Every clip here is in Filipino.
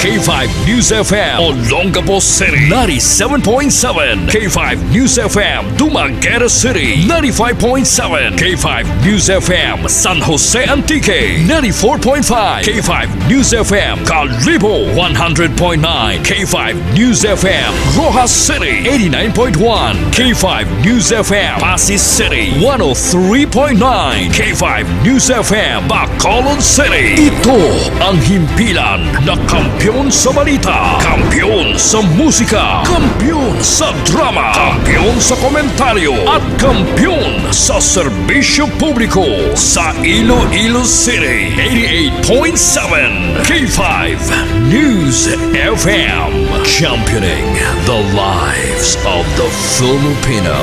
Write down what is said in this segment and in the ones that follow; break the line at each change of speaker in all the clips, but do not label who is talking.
K5 News FM, Olongapo City 97.7, K5 News FM, Dumaguete City 95.7, K5 News FM, San Jose Antique 94.5, K5 News FM, Calibo 100.9, K5 News FM, Rojas City 89.1, K5 News FM, Pasig City 103.9, K5 News FM, Bacolod City. Ito ang himpilan na kampiyon sa balita, kampiyon sa musika, kampiyon sa drama, kampiyon sa komentaryo, at kampiyon sa serbisyo publiko sa Iloilo City. 88.7 K5 News FM, championing the lives of the Filipino.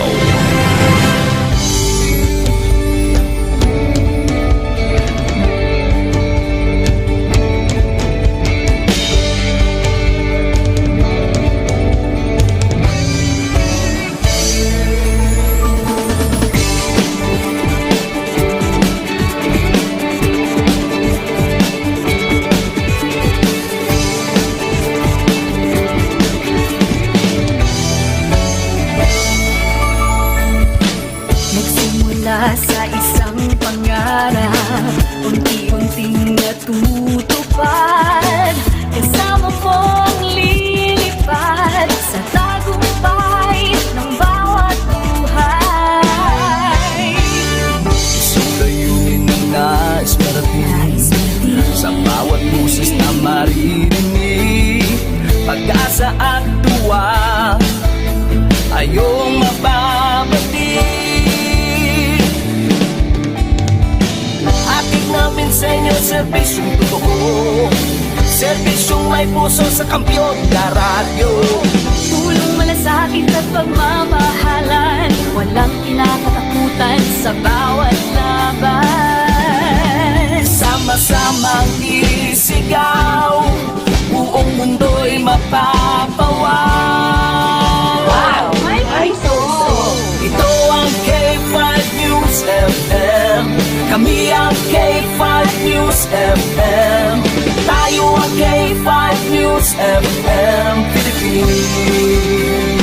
Sa isang pangarap, unti-unting natutupad, kasama mong lilipad sa tagumpay ng bawat buhay.
Isang layunin na nais marating, sa bawat boses na maririnig, pag-asa at tuwa ayong mababati. Namin sa inyo, serbisyong totoo, serbisyong may puso sa kampiyon na radyo.
Tulong malasakit at pagmamahalan, walang kinakatakutan sa bawat laban.
Sama-samang isigaw, buong mundo'y mapapawaw.
Wow! May so-so!
Ito ang K5 News FM, kami ang K5 News FM, tayo ang K5 News FM Philippines.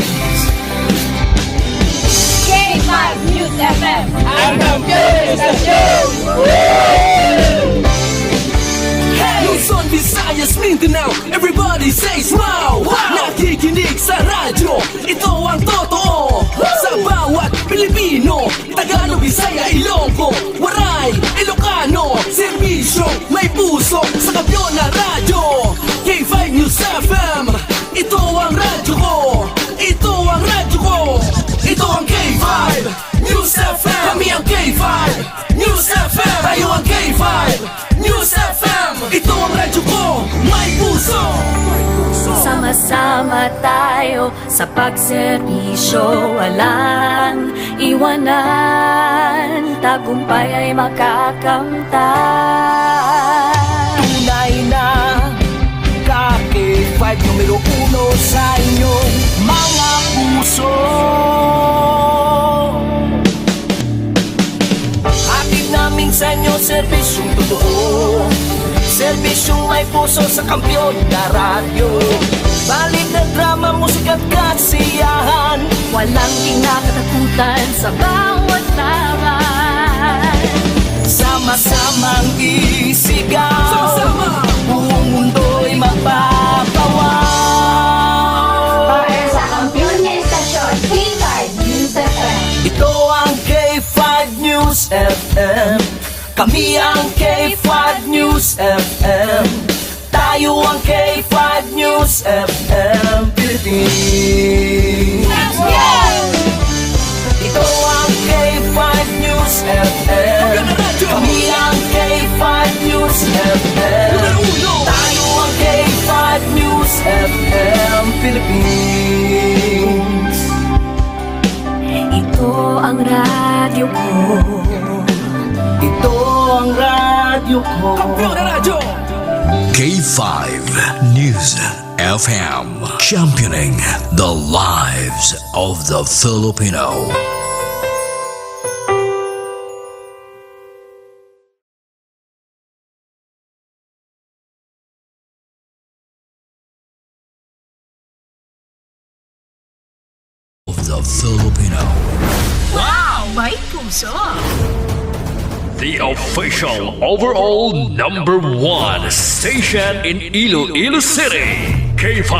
K5 News FM!
Ang kampiyon sa show! Luzon, Visayas, Mindanao, everybody says wow! Nakikinig sa radyo, ito ang totoo. Sa bawat Pilipino, Tagalog, Bisaya, Ilonggo, Waray, Ilocano, serbisyo may puso sa kampiyon na radyo. K5 News FM, ito ang radyo ko, ito ang radyo ko, ito ang K5 News FM. Kami ang K5 News FM, tayo ang K5 News FM. Ito ang radyo ko, may puso.
Sama-sama tayo sa pagserbisyo, walang iwanan, tagumpay ay makakamtan.
Tunay na K5 numero 1 sa inyong mga puso. Hatid namin sa inyo serbisyong totoo, serbisyong may puso sa kampiyon na radyo. Balik na drama, musika at kasiyahan,
Walang kinakatakutan sa bawat laban.
sama-samang isigaw, buong mundo'y mapapawaw.
Para sa kampiyon na istasyon, K5 News FM.
Ito ang K5 News FM, kami ang K5 News FM, tayo ang K5 News FM Philippines. Ito ang K5 News FM, kami ang K5 News FM, tayo ang K5 News FM Philippines.
Ito ang radyo ko,
Ito ang radyo ko,
K5 News FM, championing the lives of the Filipino. the Filipino.
May puso!
The official overall #1 station in Iloilo City. K5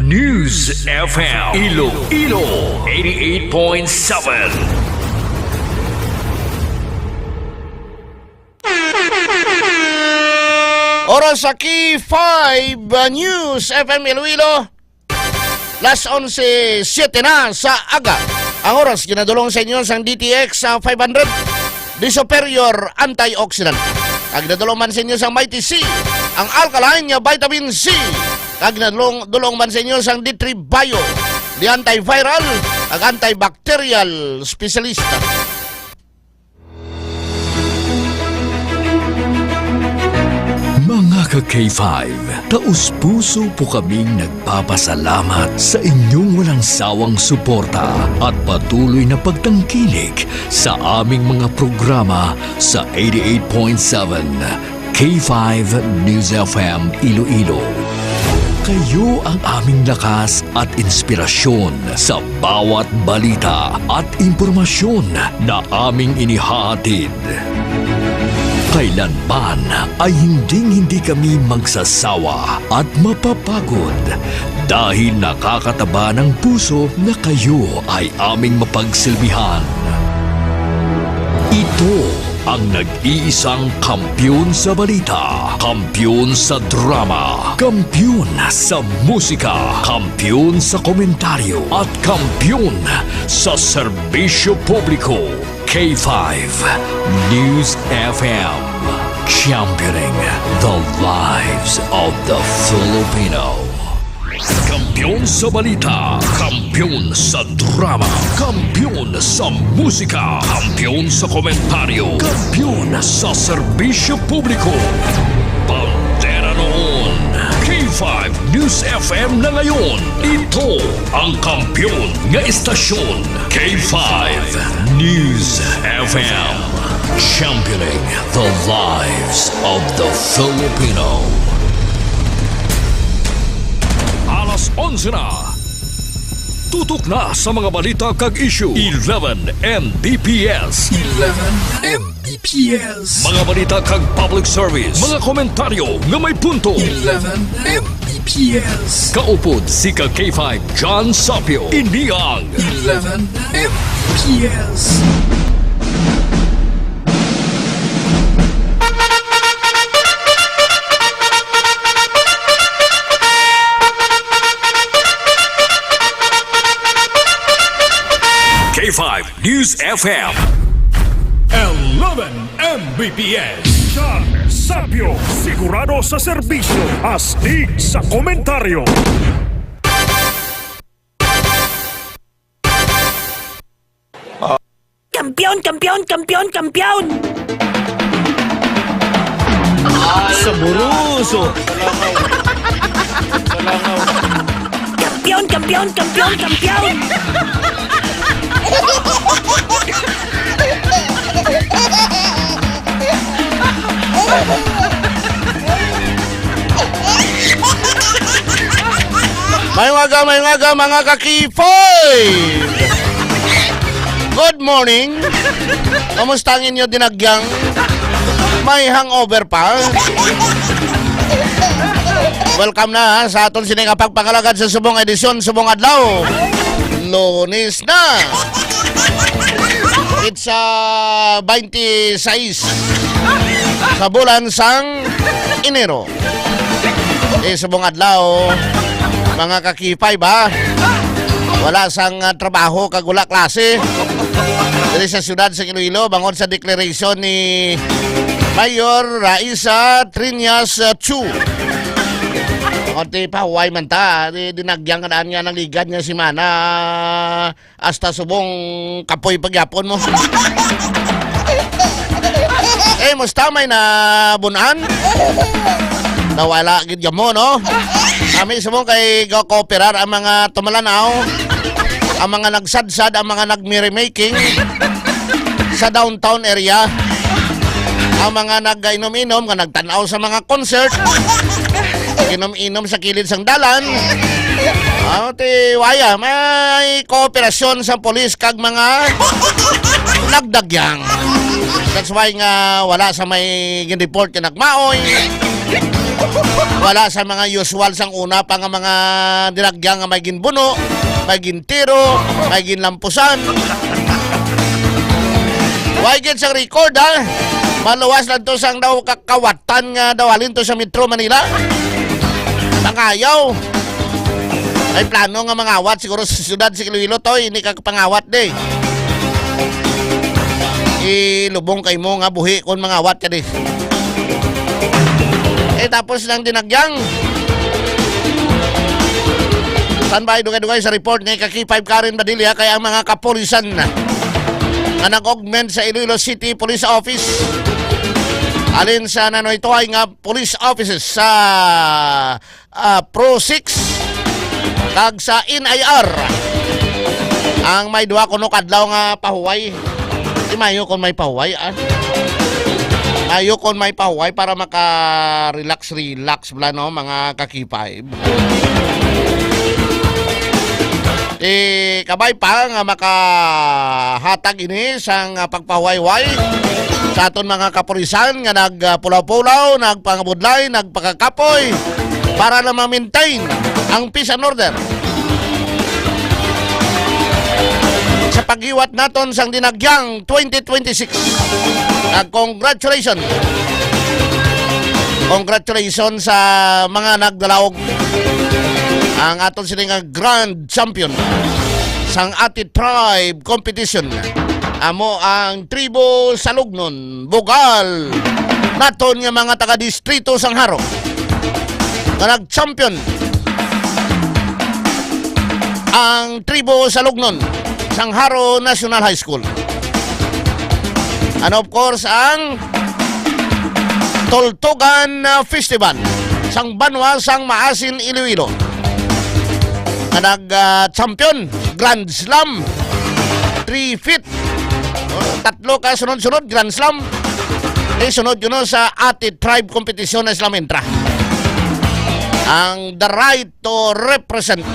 News FM. Iloilo 88.7.
Oras sa K5 News FM Iloilo. Las 11:07 na sa aga. Ang oras ginadulong sa inyo sa DTX 500 di Superior Antioxidant. Kag ginadulong man sa inyo sa Mighty C, ang alkaline nga vitamin C. Kag ginadulong man sa inyo sa D3 Bio, di antiviral ag antibacterial specialista.
Mga ka-K5, taus-puso po kaming nagpapasalamat sa inyong walang sawang suporta at patuloy na pagtangkilik sa aming mga programa sa 88.7 K5 News FM Iloilo. Kayo ang aming lakas at inspirasyon sa bawat balita at impormasyon na aming inihahatid. Kailanman ay hindi kami magsasawa at mapapagod dahil nakakataba ng puso na kayo ay aming mapagsilbihan. Ito ang nag-iisang kampiyon sa balita, kampiyon sa drama, kampiyon sa musika, kampiyon sa komentaryo at kampiyon sa serbisyo publiko. K5 News FM, championing the lives of the Filipino. Kampiyon sa balita, kampiyon sa drama, kampiyon sa musika, kampiyon sa komentaryo, kampiyon sa serbisyo publiko. Pantera noon, K5 News FM na ngayon. Ito ang kampiyon nga istasyon. K5 News FM, championing the lives of the Filipino. Alas 11 na. Tutok na sa mga balita kag issue. 11 Mbps. 11 Mbps. Mga balita kag public service. Mga komentaryo nga may punto. 11 Mbps. Kaupod si ka K5 John Sapio. Iniang 11 Mbps. K5 News FM
11 Mbps. John Sapio, sigurado sa serbisyo, astig sa komentaryo.
Kampiyon! Kampiyon! Kampiyon! Kampiyon!
Saburuso.
Kampiyon! Kampiyon! Kampiyon! Kampiyon!
May ngaga mga kakipoy! Good morning! Kamusta ang inyo dinagyang? May hangover pa? Welcome na sa aton sining pagpakalagad sa subong edisyon, subong adlaw. Lunes na! It's 26 sa bulan sang Enero. Subong adlaw, mga kakipay ba? Wala sang trabaho kag wala klase. Diri sa syudad sa Iloilo bangod sa declaration ni Mayor Raisa Triñas Chu. Konti pa huway man ta, dinagyang kadaan nga ng ligad niya si Mana hasta subong kapoy pagyapon mo. Musta may na bunan? Nawala gid mo, no? Kami subong kay go-cooperar ang mga tumalanaw, ang mga nagsadsad, ang mga nagmiremaking sa downtown area, ang mga nag-inom-inom, nga nagtanaw sa mga concert, Naginom-inom sa kilid sang dalan. Waya, may kooperasyon sa polis kag mga nagdagyang. That's why nga wala sa may gin-report ka nagmaoy. Wala sa mga usual sang una pa nga mga dinagyang nga may ginbuno, may gintiro, may ginlampusan. Why gid sang record ha? Maluwas lang to sang daw kakawatan nga daw halin to sa Metro Manila. Pangayaw. May plano nga mangawat siguro sa siyudad si Iloilo to, hindi ka pangawat de. Ilubong kay mo nga buhi kon mangawat ka de. Tapos lang dinagyang. Standby dugay-dugay sa report ni Kaki 5 Karen Badilla kaya ang mga kapolisan na nag-augment sa Iloilo City Police Office. Alin sa nano ito ay nga police offices sa Pro 6 kag sa NIR. Ang may duha kuno kadlaw nga pahuway. Di mayo kon may pahuway Mayo kon may pahuway para maka-relax bla no mga kakipay. Kabay pa nga makahatag ini sang pagpahuwayway sa aton mga kapulisan nga nagpulaw-pulaw, nagpangabudlay, nagpakakapoy para na ma-maintain ang peace and order. Sa paghiwat naton sang dinagyang 2026. Congratulations. Congratulations sa mga nagdalaog. Ang aton sining grand champion sang Ati Tribe competition. Amo ang tribo Salugnon, Bugal. Naton nga mga taga-distrito sang Haro. Na nag-champion ang tribo Salugnon sang Haro National High School. And of course ang Toltogan Festival sang Banwa sang Maasin Iloilo. Na nag-champion Grand Slam 3 feet. Tatlo ka sunod-sunod Grand Slam. Sunod yun sa Ati Tribe competition na Islam Entra. Ang the right to represent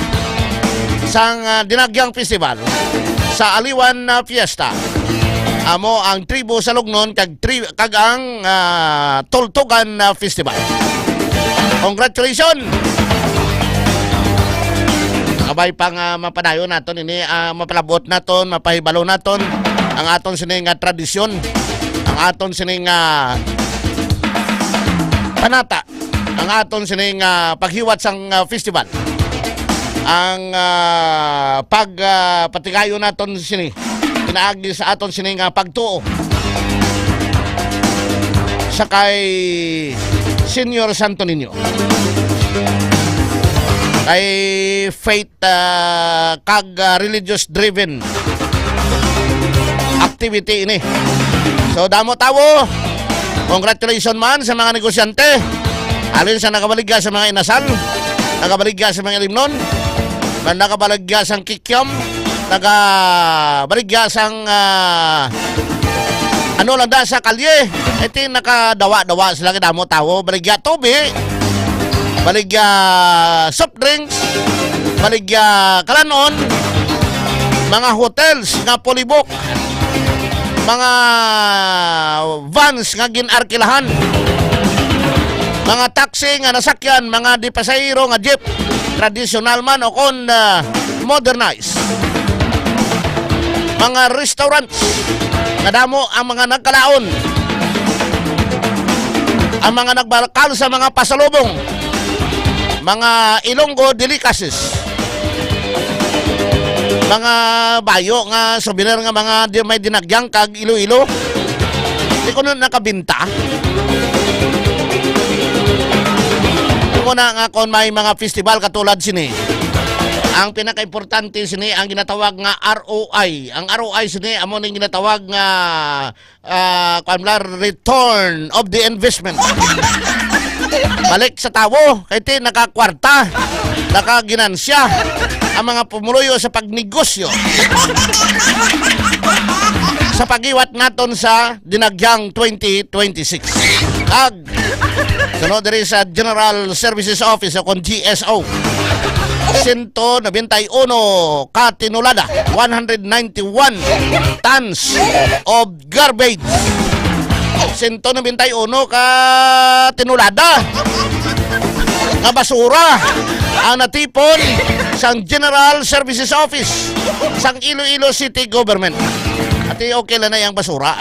sang Dinagyang Festival sa Aliwan na Fiesta. Amo ang tribo sa Lugnon kag ang Toltogan Festival. Congratulations. Kabay pang mapadayon naton ini mapalabot naton, mapahibalo naton ang aton sining tradisyon, ang aton sining panata, ang aton sining paghiwat sang festival. Ang pagpatigayon naton sini pinaagi sa aton sining pagtuo sa kay Senior Santo Niño, kay faith kag religious driven activity ini. So damo tawo, congratulations man sa mga negosyante, alin sa nakabaligya sa mga inasal, nakabaligya sa mga limnon, nakabaligya sa kikyam, nakabaligya sa ano lang da sa kalye. Ito nakadawa-dawa sila damo tawo, baligya tubi, baligya soft drinks, baligya kalanon, mga hotels nga polibok, mga vans nga ginarkilahan, mga taxi nga nasakyan, mga di pasahero nga jeep, traditional man o kon modernized, mga restaurants nga damo ang mga nagkalaon, ang mga nagbarakal sa mga pasalubong, mga Ilonggo delicacies, mga bayo nga souvenir nga mga may dinagyang kag Iloilo. Di ko na nakabinta. Di ko na nga kung may mga festival katulad sini. Ang pinaka-importante sini ang ginatawag nga ROI. Ang ROI sini amo ning ginatawag nga return of the investment. Balik sa tawo, kaya nakakwarta, nakaginansya ang mga pumuluyo sa pagnegosyo. sa pagiwat naton sa Dinagyang 2026. Kag sunod diri sa General Services Office o kon GSO. 191 katinulada, 191 tons of garbage. 191 ka tinulada nga basura ang natipon sang General Services Office sang Iloilo City Government. At okay lang na yung basura.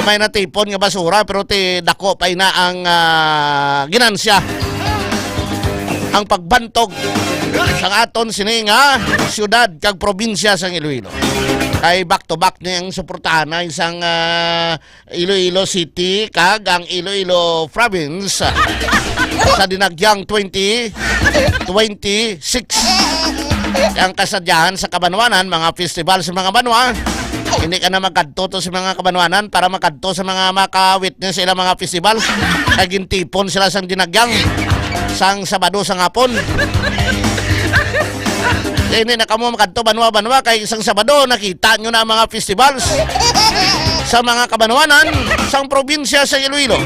May natipon nga basura pero ti dako pa na ang ginansya. Ang pagbantog sang aton sini nga syudad kag probinsya sang Iloilo. Kay back to back niya ang suportahan na isang Iloilo City kag ang Iloilo Province sa Dinagyang 2026. Ang kasadyahan sa Kabanwanan, mga festival sa mga banwa, hindi ka na magkadto sa mga Kabanwanan para makadto sa mga maka-witness sila mga festival. Kagintipon sila sang Dinagyang sang Sabado sang hapon. Hindi na kamo makadto banwa-banwa kay isang Sabado nakita nyo na mga festivals sa mga Kabanwanan sang probinsya sa Iloilo.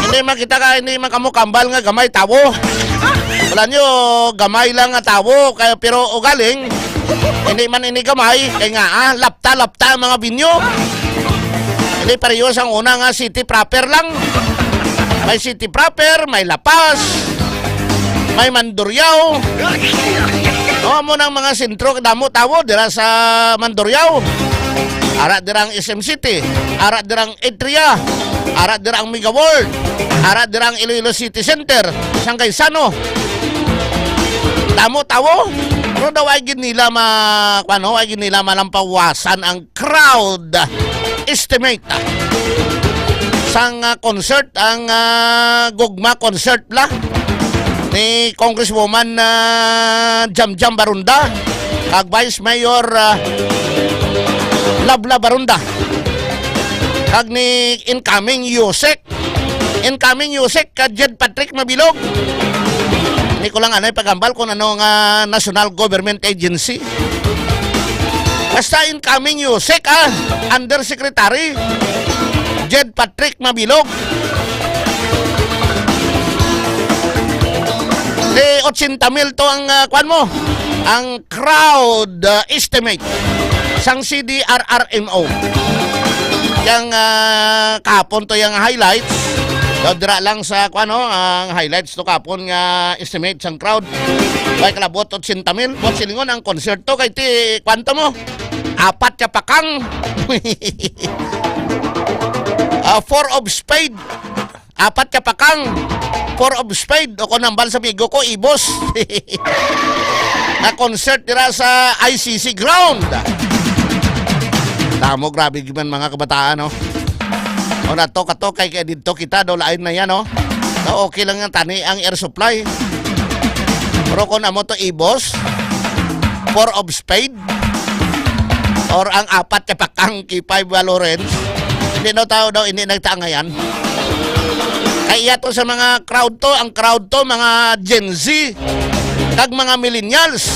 Hindi makita ka, hindi man kamo kambal nga gamay tawo. Wala nyo, gamay lang nga tawo, kaya, pero ugaling, hindi man ini gamay, kaya nga lapta-lapta ang mga binyo. Hindi parehas ang una nga city proper lang. May city proper, may lapas, may Mandurriao. Mo ng mga sentro damo tawo dira sa Mandurriao. Ara dirang SM City, ara dirang Etria, ara dirang Mega World, ara dirang Iloilo City Center, sang Kaysano. Damo tawo. Pero daw ay nila ay nila malampawasan ang crowd estimate sang concert ang gugma concert la ni Congresswoman Jam Jam Barunda kag Vice Mayor Labla Barunda kag ni incoming Yusek ka Jed Patrick Mabilog. Hindi ko lang pagambal kung ano nga National Government Agency. Basta incoming Yusek Undersecretary Jed Patrick Mabilog. 80,000 to ang kwan mo. Ang crowd estimate sang CDRRMO. Yang kapon to yung highlights. Dodra lang sa ang highlights to kapon nga estimate sang crowd. Kay kalabot 80,000. Bot silingon ang konserto kay ti kwanto mo. 4 ka pakang. 4 of spade. 4 ka pakang. 4 of spade. O ko nambal sa bigo ko, ibos. Na concert dira sa ICC ground. Tamo, grabe giman mga kabataan, no? O na to, kato, kay dito kita, do lain na yan, no? Na okay lang yung tani ang air supply. Pero kung amo to ibos, 4 of spade, or ang 4 kapakang kipay Lawrence, hindi daw tao daw, hindi nagtaangayan. Kaya to sa mga crowd to, ang crowd to, mga Gen Z, kag mga millennials.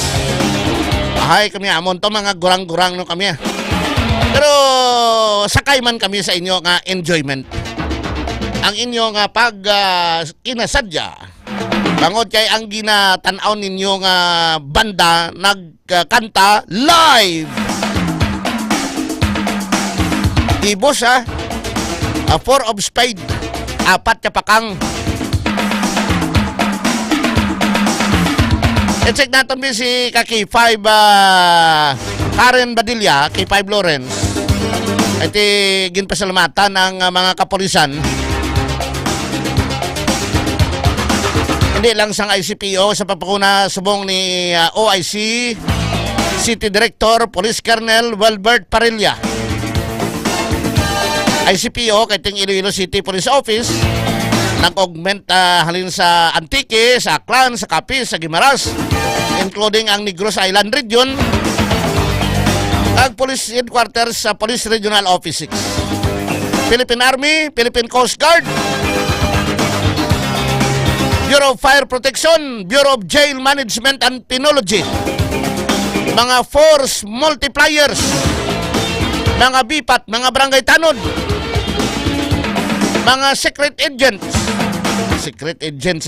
Ay, kami amon to, mga gurang-gurang no kami. Pero sakay man kami sa inyo nga enjoyment. Ang inyo nga pag kinasadya. Bangod kay ang ginatanaw ninyo nga banda nagkanta live. Ibos 4 of spade, 4 ka pakang. I-check natin si K5 Karen Badilla, K5 Lawrence. Iti ginpasalamatan ng mga kapulisan. Hindi lang sang ICPO sa papakuna subong ni OIC City Director Police Colonel Wilbert Parilla. ICPO kay ting Iloilo City Police Office nag-augment halin sa Antique, sa Aklan, sa Capiz, sa Guimaras, including ang Negros Island Region, ang Police Headquarters sa Police Regional Office 6, Philippine Army, Philippine Coast Guard, Bureau of Fire Protection, Bureau of Jail Management and Penology, mga force multipliers, mga bipat, mga barangay tanod, mga secret agents,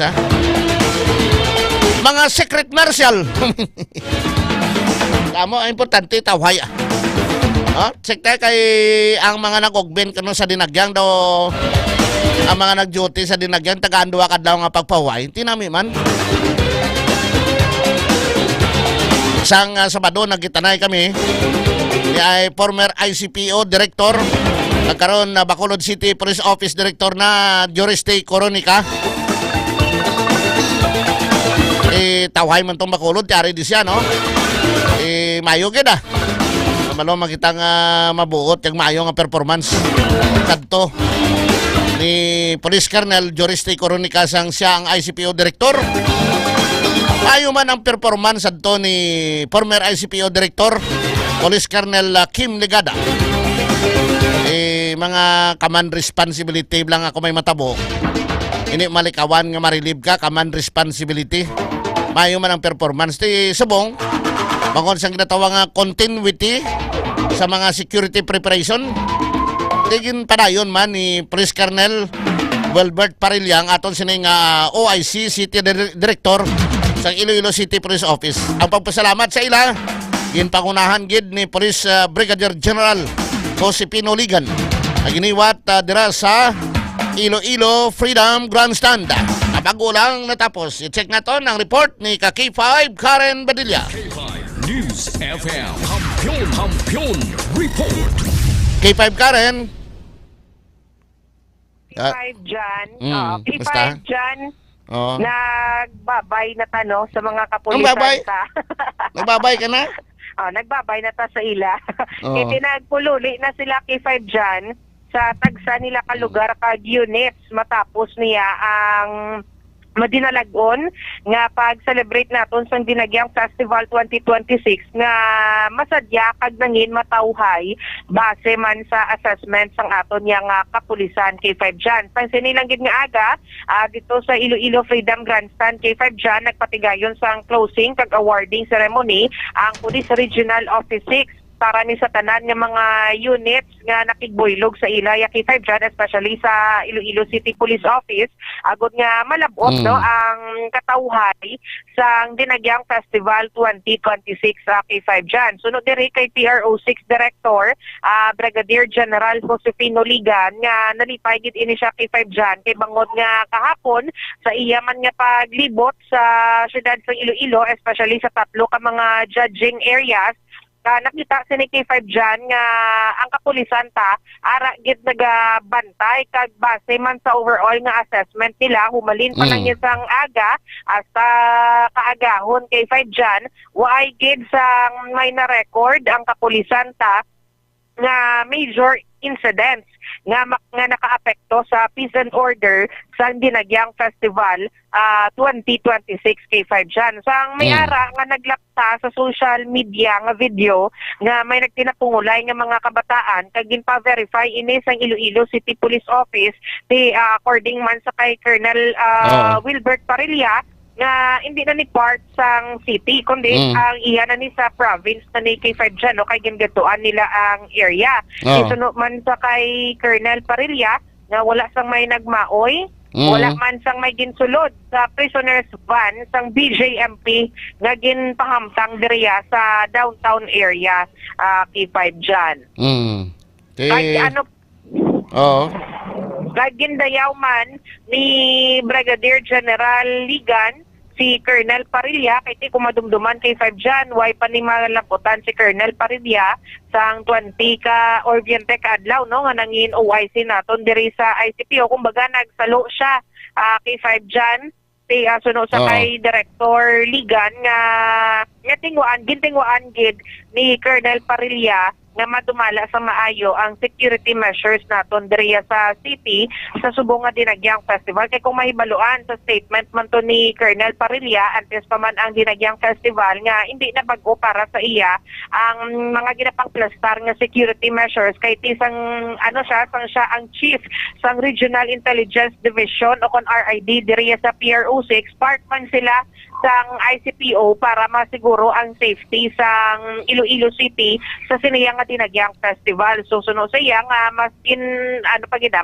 ha? Mga secret marshal. Kamo, ang importante, tawhay. Check tayo kay ang mga nag-augment kano sa dinagyang daw, ang mga nag-duty sa dinagyang, tagaan-duwa ka daw nga pagpaway. Hindi namin man. Sang Sabado, nagkitanay kami ni ay former ICPO Director, nagkaroon na Bacolod City Police Office Director na Juriste Coronica. Tawhay man tong Bacolod, tiyari di siya, no? Mayo gid malo makita nga mabuot yung mayo nga performance kadto ni Police Colonel Juriste Coronica sang siya ang ICPO Director. Mayo man ang performance adto ni former ICPO Director Police Colonel Kim Ligada. Mga command responsibility lang ako may matabo. Ini malikawan nga marilib ka, command responsibility. Mayo man ang performance ti subong bangod sang ginatawag nga continuity sa mga security preparation. Tigin padayon man ni Police Colonel Wilbert Parilla ang aton sining OIC City Director sa Iloilo City Police Office. Ang pagpasalamat sa ila ginpangunahan gid ni Police Brigadier General Josepino Ligan na giniwat dira sa Iloilo Freedom Grandstand. Bago lang natapos, i-check naton ang report ni K5 Karen Badilla.
News FM Kampiyon Report.
K5 Karen.
P5 dyan. P5
basta?
dyan.
Oh.
Nagbabay na tano sa mga
Ang babay?
kapulisan ta.
Nagbabay ka na?
Nagbabay na ta sa ila.
Oh.
Kaya pinagpululi na sila K5 dyan sa tagsa nila ka lugar kag units matapos niya ang madinalagon nga pag-celebrate naton sa Dinagyang Festival 2026 nga masadya kag nangin matawhay base man sa assessment sang aton yang kapulisan K5 dyan. Pansin nilang gid nga aga dito sa Iloilo Freedom Grandstand K5 dyan nagpatigayon sang closing kag awarding ceremony ang Police Regional Office 6 para ni sa tanan nga mga units nga nakigboylog sa Ilaya K5 dyan, especially sa Iloilo City Police Office, agod nga malabot no, ang katawhay sa Dinagyang Festival 2026 sa K5 dyan. Sunod diri kay PRO 6 Director, Brigadier General Josefino Ligan, nga nalipay gid ini siya K5 dyan, kay bangod nga kahapon sa iya man nga paglibot sa syudad sa Iloilo, especially sa tatlo ka mga judging areas, nakita si K5 dyan nga ang kapulisan ta ara gid nagabantay kag base man sa overall nga assessment nila humalin pa nang isang aga hasta kaagahon K5 dyan waay gid sa may na record ang kapulisan ta nga major incidents nga nakaapekto sa peace and order sa Dinagyang Festival 2026 K5 dyan. Sang may ara nga naglakta sa social media nga video nga may nagtinapungulay nga mga kabataan kag ginpa-verify ini sa Iloilo City Police Office according man sa kay Colonel Wilbert Parilla nga hindi na ni part sang city kundi ang iya na ni sa province na ni K5 dyan no, kay ginagatuan nila ang area. Isuno man sa kay Colonel Parilla nga wala sang may nagmaoy, wala man sang may ginsulod sa prisoners van sang BJMP nga ginpahamtang diriya sa downtown area K5 dyan. Kay ano kay gindayaw man ni Brigadier General Ligan si Colonel Parilla kay ti kumadumduman kay 5 dyan, way pa ni malaputan si Colonel Parilla sang 20 ka Oriente ka adlaw no nga nangin OIC naton diri sa ICPO kumbaga nagsalo siya kay 5 dyan suno sa kay Director Ligan nga gintingwaan gid ni Colonel Parilla nga madumala sa maayo ang security measures naton diriya sa city sa subong nga Dinagyang Festival. Kay kung mahibaluan sa statement man to ni Colonel Parilla antes pa man ang Dinagyang Festival nga hindi na bago para sa iya ang mga ginapangplastar nga security measures kay tisang siya ang chief sang Regional Intelligence Division o kon RID diriya sa PRO 6 part man sila sang ICPO para masiguro ang safety sang Iloilo City sa siniyang nga Dinagyang Festival. So suno sa iya nga maskin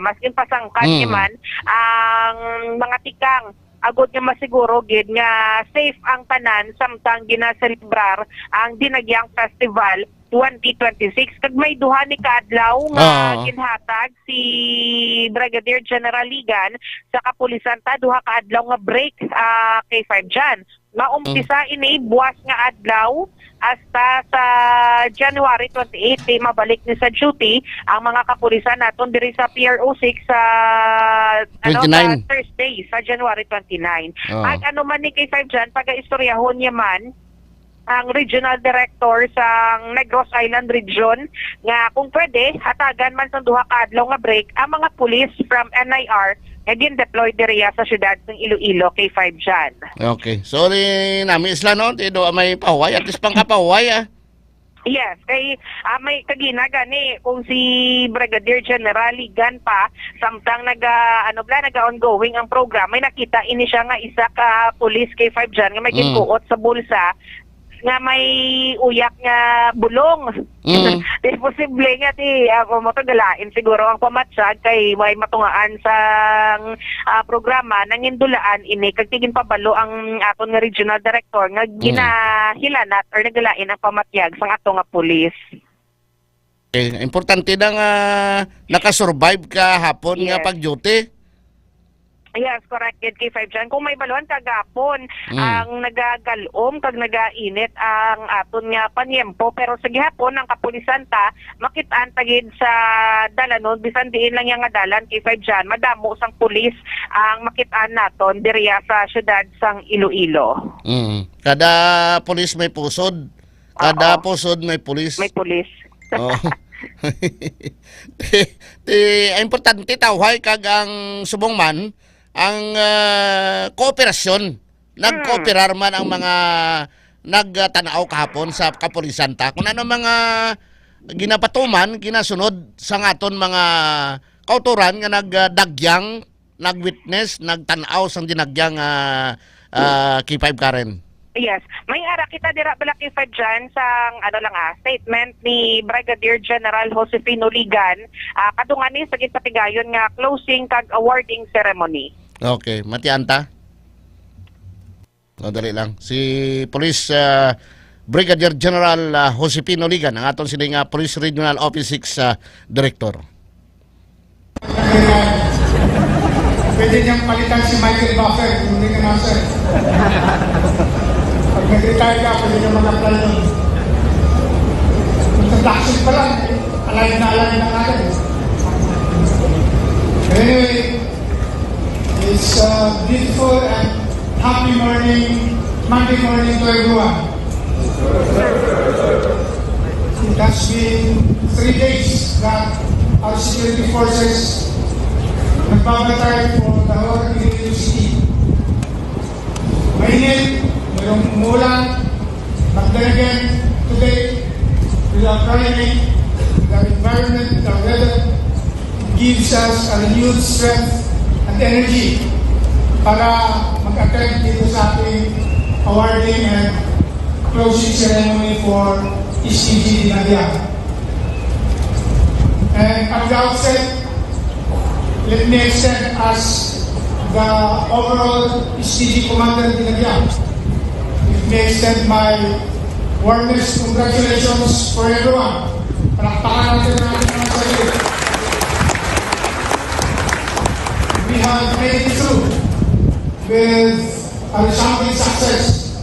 maskin pasangkan man ang mga tikang agod nga masiguro gid nga safe ang tanan samtang ginaselebrar ang Dinagyang Festival 2026. Kag may duha ni kaadlaw nga ginhatag si Brigadier General Ligan sa kapulisan ta, duha kaadlaw nga break kay 5 Jan. Maumpisa ini buwas nga adlaw hasta sa January 28 mabalik ni sa duty ang mga kapulisan naton diri sa PRO6 sa sa Thursday sa January 29. At ano man ni kay 5 Jan pag-istoryahon niya man ang regional director sa Negros Island region nga kung pwede hatagan man sa duha ka adlaw nga break ang mga pulis from NIR nga gin-deploy diriya sa syudad ng Iloilo kay 5 Jan.
Okay. Sorry nami isla no, tido may pahuway at least pang kapahuway
Yes, kay may kagina gani kung si Brigadier General Ligan pa samtang naga-ongoing ang program may nakita ini siya nga isa ka pulis kay 5 Jan nga may ginkuot sa bulsa nga may uyak nga bulong. Di posible nga ti matagalain siguro ang pamatsag kay may matungaan sa programa nang indulaan ini kag tigin pabalo ang aton nga regional director nga ginahilanat or nagalain ang pamatyag sang ato nga pulis.
Okay. Importante na nga nakasurvive ka hapon nga pag-duty.
Yes, correct. Kay 5 Jan. Kung may balon kagapon, ang nagagalom, kag nagainit ang aton nga panyempo. Pero sa gihapon, ang kapulisan ta, makitaan tagid sa dalanon, bisan diin lang yung nga dalan kay 5 Jan. Madamo sang pulis ang makitaan naton diriya sa syudad sang Iloilo.
Kada pulis may pusod. Kada pusod may pulis.
May pulis.
Importante tawhay kag ang subong man ang kooperasyon. Nagkooperar man ang mga nagtanaw kahapon sa kapulisan ta. Kung ano mga ginapatuman, ginasunod sa ngaton mga kauturan nga nagdagyang, nagwitness, nagtanaw sang dinagyang K5 Karen.
Yes. May ara kita dira bala kay 5 Jan sang statement ni Brigadier General Josefino Ligan kadungan ni sa gipatigayon nga closing kag awarding ceremony.
Okay, matianta. Dali lang. Si Police Brigadier General Josefino Ligan, ang aton sining Police Regional Office 6 Director.
Pwede niyang palitan si Michael Buffer, hindi ka nasa. Pag nag-retire ka, pwede niyang mag-apply nun. Introduction pa lang, alay na agad. Anyway, it's a beautiful and happy morning, Monday morning to everyone. It has been 3 days that our security forces nagbabatay for the whole Iloilo City. Mainit, mayroong umulan, but then again, today, with our climate, with our environment, with our weather, gives us a renewed strength and energy para mag-attend dito sa ating awarding and closing ceremony for STG Dinagyang. And at the outset, let me extend as the overall STG Commander Dinagyang. Let me extend my warmest congratulations for everyone. Palakpakan natin ang ating mga sarili. We have made it through with a resounding success.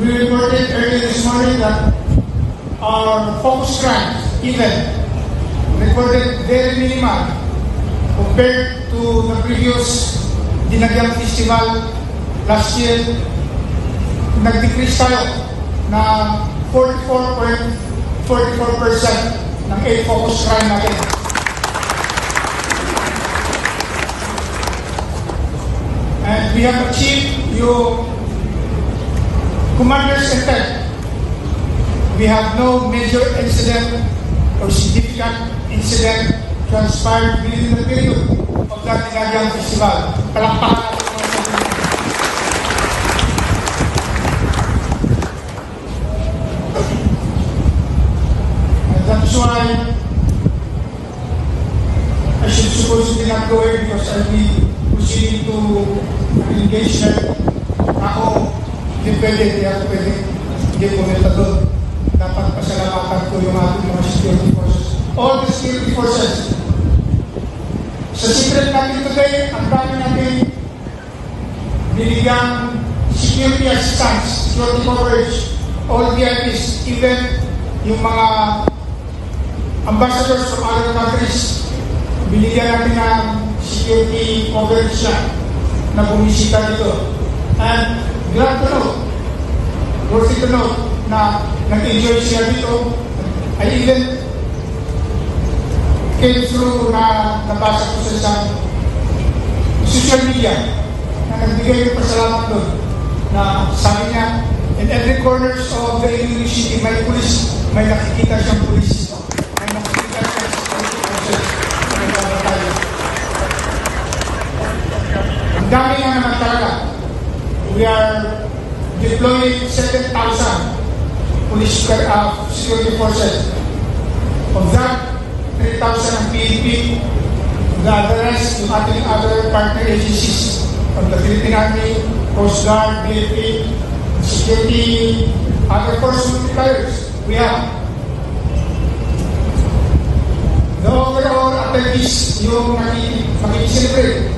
We reported early this morning that our focus crimes even recorded very minimal compared to the previous Dinagyang Festival last year. Nag-decrease tayo na 44.44% ng 8 focus crime natin. And we have achieved yung commander's intent. We have no major incident or significant incident transpired within the period of that Dinagyang Festival. Palakpakan natin mga sarili. why I should supposedly not go here because I'll be proceeding to engage them. Ako, hindi pwede, hindi ako pwede. Hindi pumunta doon. Dapat pasalamatan ko yung ating mga security forces. All the security forces. Sa secret natin today, ang dami natin binigang security assistance, security coverage, all VIPs, even yung mga ambassadors from other countries, binigyan natin ng security coverage siya na bumisita dito. And glad to know, worthy to know, na nag-enjoy siya dito. I even came through na nabasa ko sa isang social media na nagbigay ng pasalamat doon na sabi niya, in every corners of the Iloilo City, may pulis, may nakikita siyang pulis. May nakikita siyang security forces na nagbabataya. Ang dami nga naman talaga. We are deploying 7,000 police security forces. Of that, 3,000 ang PNP. The rest, yung ating other partner agencies from the Philippine Army, Coast Guard, BFP, security, other force multipliers. We have. The overall attendees, yung makikiselebrate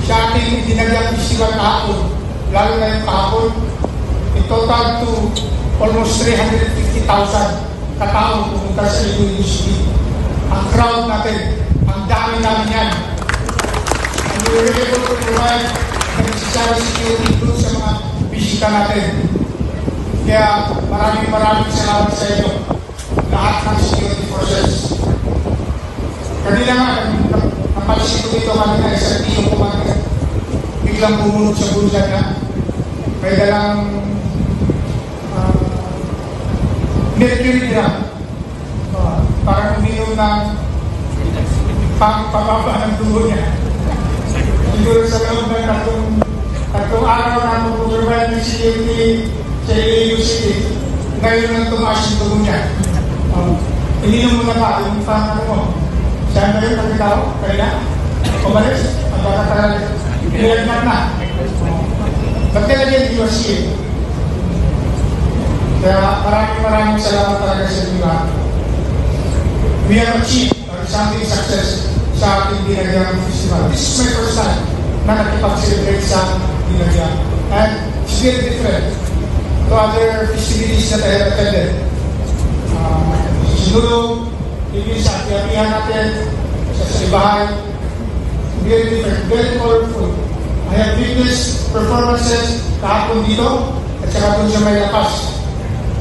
sa ating dinagyang festival kahapon, lalo na yung kahapon, in total to almost 350,000 katao pumunta sa Iloilo City. Ang crowd natin, ang dami namin yan. And we were able to provide the necessary security doon sa mga bisita natin. Kaya maraming salamat sa inyo, lahat ng security forces. Kanina nga, napansin ko dito kanina, isang tiyo ko kanina, biglang bumunod sa bulsa niya. May dalang mercury drug. Parang uminom ng pababa ng dugo niya. Siguro sa loob ng tatlong araw na mag-provide ng security sa Iloilo City, ngayon nang tumaas yung dugo niya. Ininom mo na ba? Yung pang mo? Saan ba yun? Pagkita ko? Kaya? Kumalis? Pagkakatagal? Ilagnat na. Ba't nilagyan yung USC? Kaya maraming salamat talaga sa inyo lahat. We have achieved something success sa ating Dinagyang Festival. This is my first time na nakipag-celebrate sa Dinagyang. And it's very different to other festivities that I have attended. Siguro, even sa tiyapihan natin, sa Ibahay, very different, very colorful. I have witnessed performances kahapon dito at saka doon sa may lapas.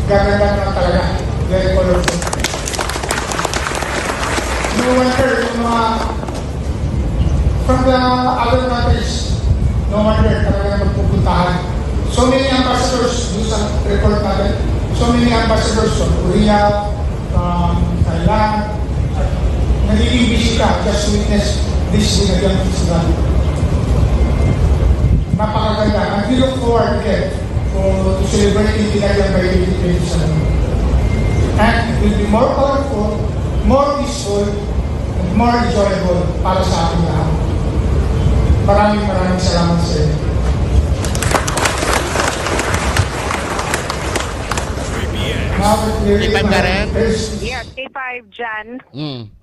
Gaganda na talaga. Very colorful. No wonder yung mga from the other countries, no wonder talaga magpupuntahan. So many ambassadors doon sa report natin. So many ambassadors from Korea, from Thailand, nagiging bisita just to witness this Dinagyang Festival. Napakaganda. And we look forward again to celebrating Dinagyang by 2027. And it will be more colorful, more peaceful, and more enjoyable para sa ating lahat. Maraming salamat sa inyo.
K5 ka rin?
Yes, K5 Jan.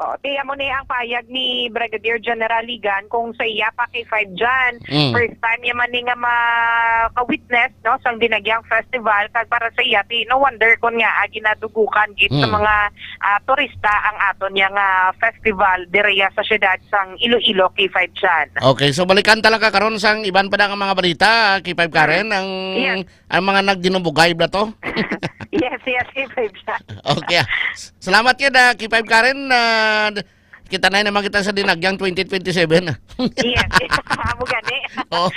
O, tiyan mo na ang payag ni Brigadier General Ligan kung sa iya pa K5 Jan. First time yaman ni nga maka-witness no, sa Dinagyang Festival. Kag para sa iya, no wonder kung nga ginadugukan git sa mga turista ang aton yang festival direya sa syudad sang Iloilo, K5 Jan.
Okay, so balikan talaga karon sang iban pa ang mga balita, K5 Karen, ang mga nagdinubugay ba to?
Yes, K5 Jan.
Okay. Salamat yan, K5 Karen. Kita na naman kita sa Dinagyang 2027.
Yes, amo gani.
Oo.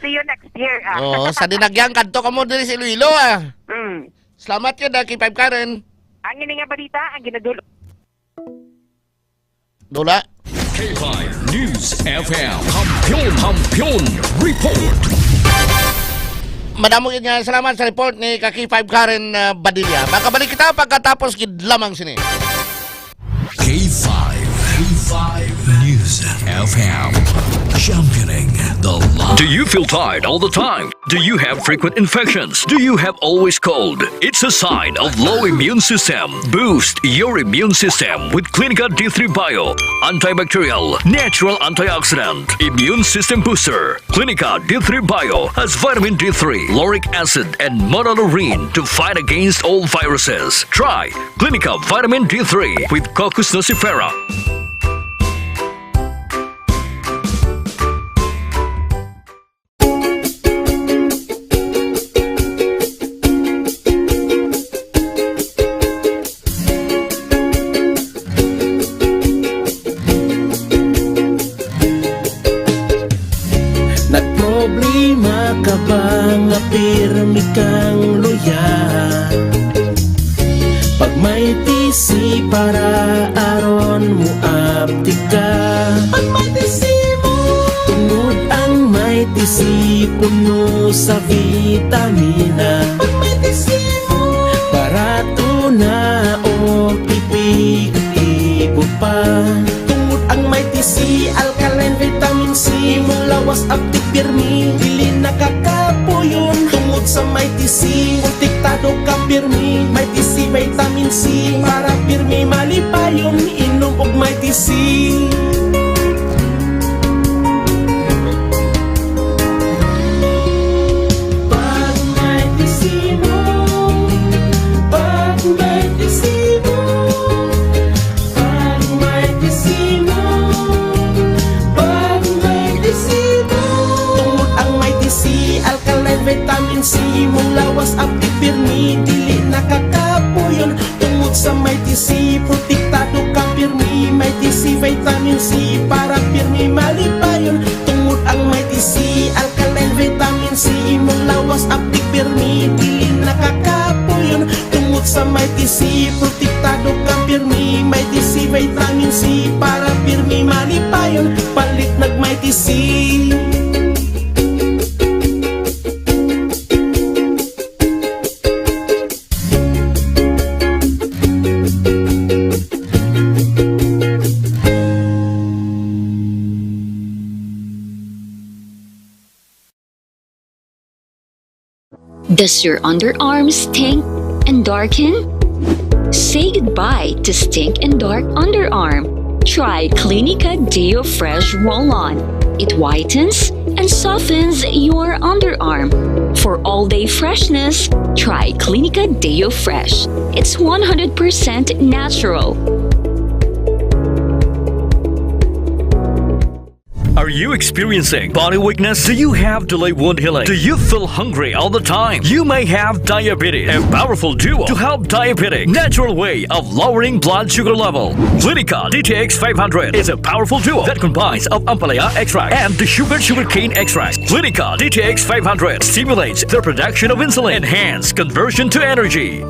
See you next year.
Oo, sa Dinagyang kadto ka mo diri sa Iloilo. Salamat yan, K5 Karen.
Ang ini nga balita, ang ginadulo.
Dula.
K5 News FM. Kampiyon Report.
Madamo nga salamat sa report ni K5 Karen Badilla. Makabalik kita pagkatapos lamang sini.
K5 News FM. Championing the line.
Do you feel tired all the time? Do you have frequent infections? Do you have always cold? It's a sign of low immune system. Boost your immune system with Clinica D3 Bio. Antibacterial, natural antioxidant, immune system booster. Clinica D3 Bio has vitamin D3, lauric acid, and monolurine to fight against all viruses. Try Clinica Vitamin D3 with Coccus nocifera.
Nagproblema ka ba nga pirmi kang luya? Pag may tisi para aron mo aptika. Pag may tisi mo, tunod ang may tisi puno sa vitamina. Pag may tisi mo, barato na o pipig-ibo pa. Tungod ang may tisi, alkaline vitamin C, mulawas aptik pirmi, dili nakakapuyon. Tungod sa may tisi, protektado ka pirmi. May tisi vitamin C, para pirmi malipayon. Inom og may tisi. Pag may tisi mo, pag may tisi mo, pag may tisi mo, pag may tisi mo. Tungod ang may tisi, alkaline vitamin C, mulawas aptik pirmi, dili nakakapuyon. Tungod sa may tisi, protektado ka pirmi. May tisi vitamin C, para pirmi malipayon. Tungod ang may tisi, alkaline vitamin C, mulawas aptik pirmi, dili nakakapuyon. Tungod sa may tisi, protektado ka pirmi. May tisi vitamin C, para pirmi malipayon. Palit nag may tisi.
Does your underarm stink and darken? Say goodbye to stink and dark underarm. Try Clinica Deo Fresh Roll-On. It whitens and softens your underarm. For all-day freshness, try Clinica Deo Fresh. It's 100% natural.
Are you experiencing body weakness? Do you have delayed wound healing? Do you feel hungry all the time? You may have diabetes. A powerful duo to help diabetic. Natural way of lowering blood sugar level. Clinica DTX 500 is a powerful duo that combines of ampalaya extract and the sugarcane extract. Clinica DTX 500 stimulates the production of insulin, enhance conversion to energy.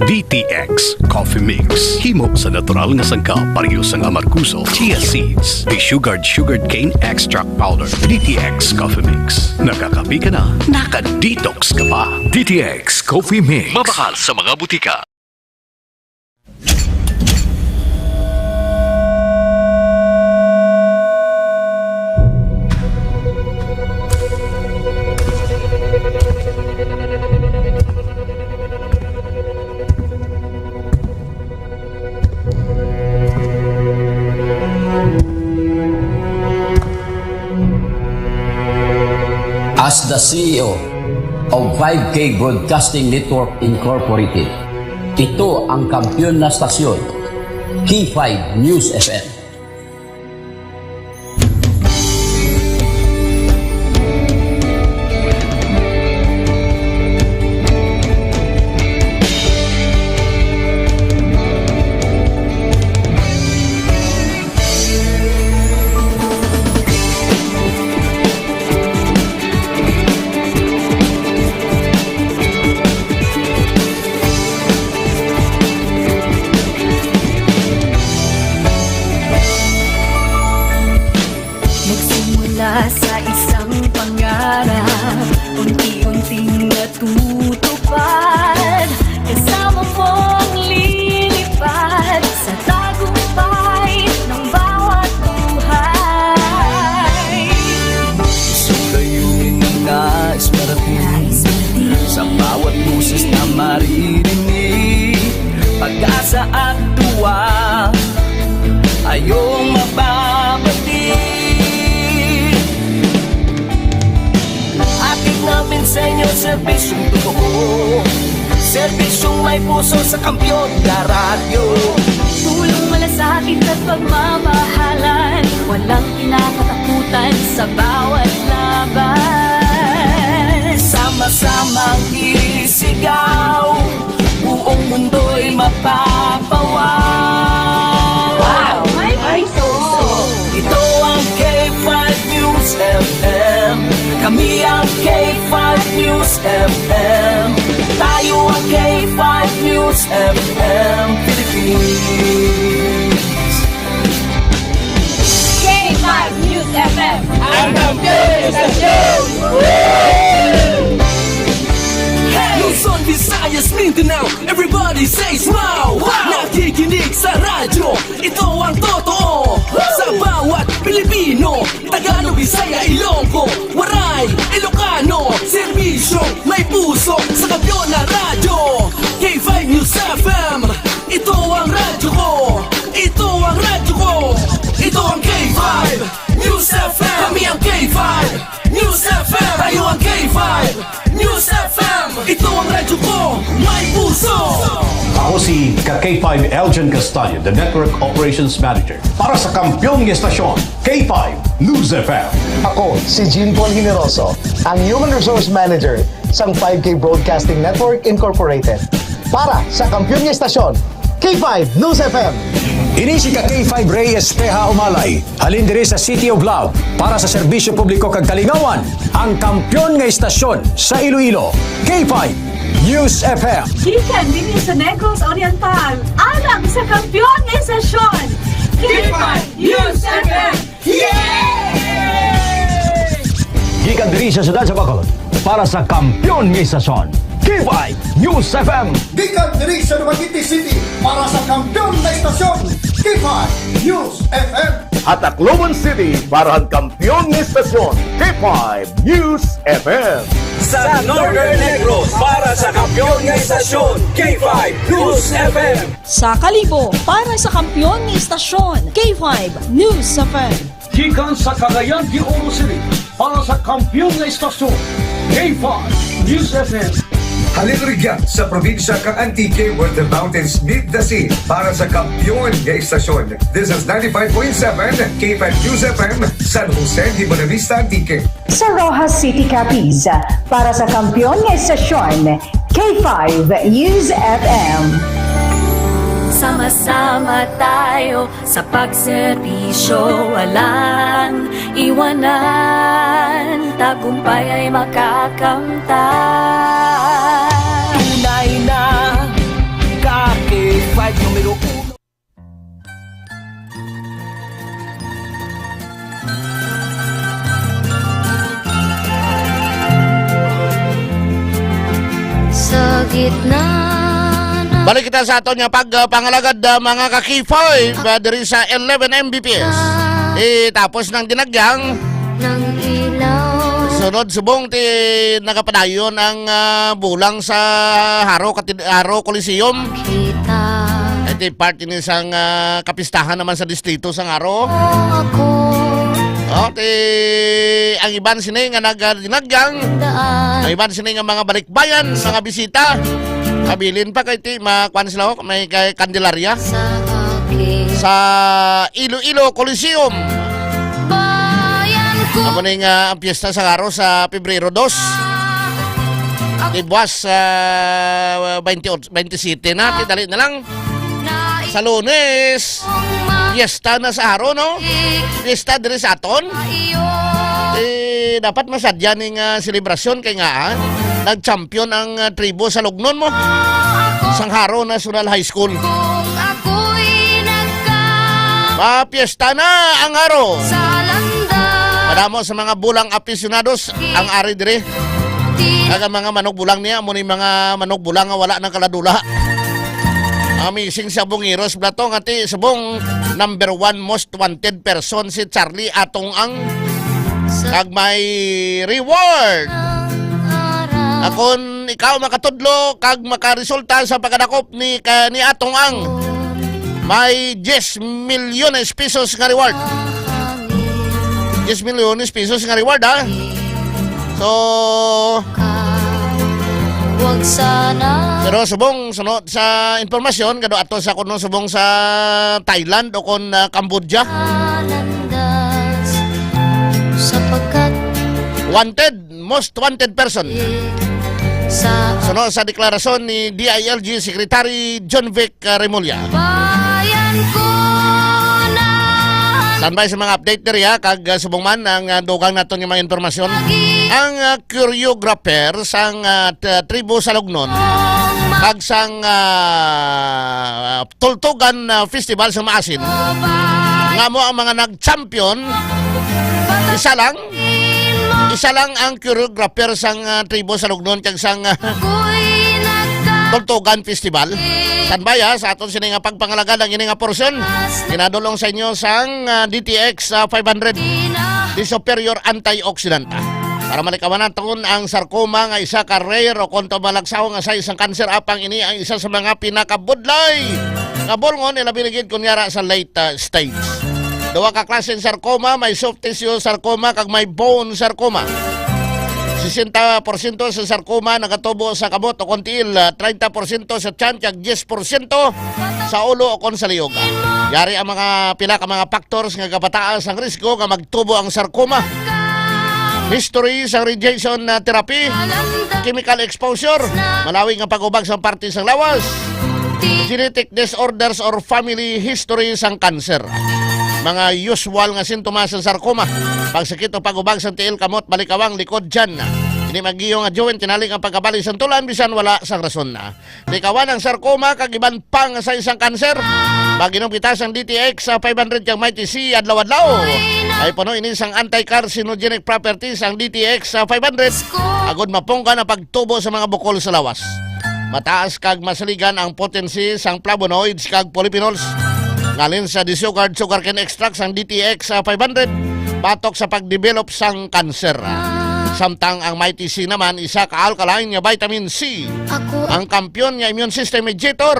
DTX Coffee Mix. Himo sa natural nga sangka pareho sa amarkuso, chia seeds, sugared cane extract powder. DTX Coffee Mix. Nakakapi ka na, naka-detox ka pa.
DTX Coffee Mix.
Mabahal sa mga butika.
As the CEO of 5K Broadcasting Network Incorporated, ito ang kampiyon na stasyon, K5 News FM.
Sa isang pangarap, unti-unting natutupad.
serbisyong totoo, serbisyong may puso sa kampiyon na radyo.
Tulong malasakit at pagmamahalan, walang kinakatakutan sa bawat laban.
Sama-samang isigaw, buong mundo'y mapapawaw.
Wow! May puso!
Ito ang K5 News FM. Kami ang K5 News FM. Tayo ang K5 News FM Philippines.
K5 News FM!
Ang kampiyon sa Luzon, Visayas, Mindanao, everybody say smile! Nakikinig sa radyo, ito ang totoo. Sa bawat Pilipino, Tagalog, Bisaya, Ilonggo, Waray, Ilocano, serbisyong may puso sa kampiyon na radyo. K5 News FM, ito ang radyo ko, ito ang radyo ko, ito ang K5 News FM. Kami ang K5 News FM, tayo ang K5 News FM. Ito ang radyo ko, may puso.
Ako si K5 Eljan Castaño, the Network Operations Manager para sa kampyong estasyon, K5 News FM.
Ako si Jean Paul Generoso, ang Human Resource Manager sa 5K Broadcasting Network Incorporated para sa kampyong estasyon, K5 News FM.
Ini si K5 Ray Espeja Umalay, halin diri sa City of Love para sa serbisyo publiko kag kalingawan, ang kampyon nga istasyon sa Iloilo, K5 News FM.
Gikan din sa Negros Oriental, alang sa kampiyon ng estasyon, K5 News FM!
Gikan diri sa siyudad sa Bacolod para sa kampyon nga istasyon, K5 News FM.
Gikan diri sa Dumaguete City para sa kampyon na istasyon, K5 News FM.
At Tacloban City para ang kampyon ng istasyon, K5 News FM.
Sa Northern Negros para sa kampyon ng istasyon, K5 News FM.
Sa Kalibo para sa kampyon ng istasyon, K5 News FM.
Gikan sa Cagayan de Oro City para sa kampyon ng istasyon, K5 News FM.
Halirigyan sa probinsya kang Antique where the mountains meet the sea para sa kampyon ng istasyon. This is 95.7 K5 News FM, San Jose de Buenavista, Antique.
Sa Rojas City, Capiz, para sa kampyon ng istasyon, K5 News FM.
Sama-sama tayo sa pagserbisyo, walang iwanan, tagumpay ay makakamtan.
Tunay na K5 numero 1.
Sa gitna
Balik kita sa aton nga pagpangalagad mga ka-K5 diri sa 11 Mbps. Tapos ng dinagyang
ng ilaw,
sunod subong ti nagapadayon ang bulang sa Haro Coliseum. Iti part ini sang kapistahan naman sa distrito sang Haro. Ang iban sini nga nagdinagyang, ang iban sini nga mga balikbayan, mga bisita. Kabilin pa kay ti makuan sila may kay Candelaria sa Iloilo Coliseum. Ako na yung ang piyesta sa Haro sa Pebrero 2. Ibuas 27 na, tidali na lang. Sa Lunes, piyesta na sa Haro, no? Piyesta diri sa aton. Dapat masadya ng selebrasyon kay nga nag-champion ang tribo sa Lugnon mo. Sang Haro National High School. Piyesta na ang Haro. Madamo sa mga bulang aficionados ang ari dire. Kaga mga manok bulang niya, muna mga manok bulang nga wala ng kaladula. Amazing sa bungiros blatong ati sabong number 1 most wanted person si Charlie Atong ang kag may reward. Akon ikaw makatudlo kag makaresulta sa pagkadakop ni Atong ang may 10 milyones pesos nga reward. 10 milyones pesos nga reward ha. So
Huwag sana
Pero subong sunod sa informasyon kado ato sa kuno subong sa Thailand o kon Cambodia.
landas, sapagkat
Most wanted person.
sa
Sunod sa deklarasyon ni DILG Secretary John Vic Remulla.
bayan ko na
Standby sa mga update diri ha kag subong man ang dugang naton yung mga informasyon. Ang choreographer sang tribo sa Lugnon kag sang Tultugan Festival sa Maasin. Nga mo ang mga nag-champion, isa lang ang choreographer sang tribo sa Lugnon kag sang Tultugan Festival. Standby ha sa aton sini nga pagpangalagad ang ini nga porsyon. Kinadulong sa inyo sang DTX 500 di superior antioxidant. Para malikawan naton ang sarcoma nga isa ka rare o konto malagsaw nga sa isang kanser apang ini ang isa sa mga pinakabudlay nga bolngon ilabi kunyara sa late stage. Duwa ka klase ng sarcoma, may soft tissue sarcoma kag may bone sarcoma. 60% sa sarcoma nagatubo sa kamot o kontiil, 30% sa tiyan kag 10% sa ulo o kon sa liog. Yari ang mga pila ka mga factors nga kapataas ang risgo nga magtubo ang sarcoma. History sa radiation therapy, chemical exposure, malawig ang pag-ubag sa parte sa lawas, genetic disorders or family history sang cancer. Mga usual nga sintomas sa sarcoma, pagsakit o pag-ubag sa tiil, kamot, balikawang, likod, dyan. Hindi magiyo nga joint, tinaling ang pagkabali sa tulan, bisan wala sang rason na. Likawan ang sarcoma, kag iban pang sa isang kanser. Baginom kita sang DTX 500 kang Mighty C adlaw-adlaw. Ay puno ini sang anti-carcinogenic properties ang DTX 500. Agod mapungka na pagtubo sa mga bukol sa lawas. Mataas kag masaligan ang potency sang flavonoids kag polyphenols. Ngalin sa disugared sugarcane extract sang DTX 500 batok sa pagdevelop sang kanser. Samtang ang Mighty C naman isa ka alkaline nga vitamin C. Ang kampyon nga immune system mediator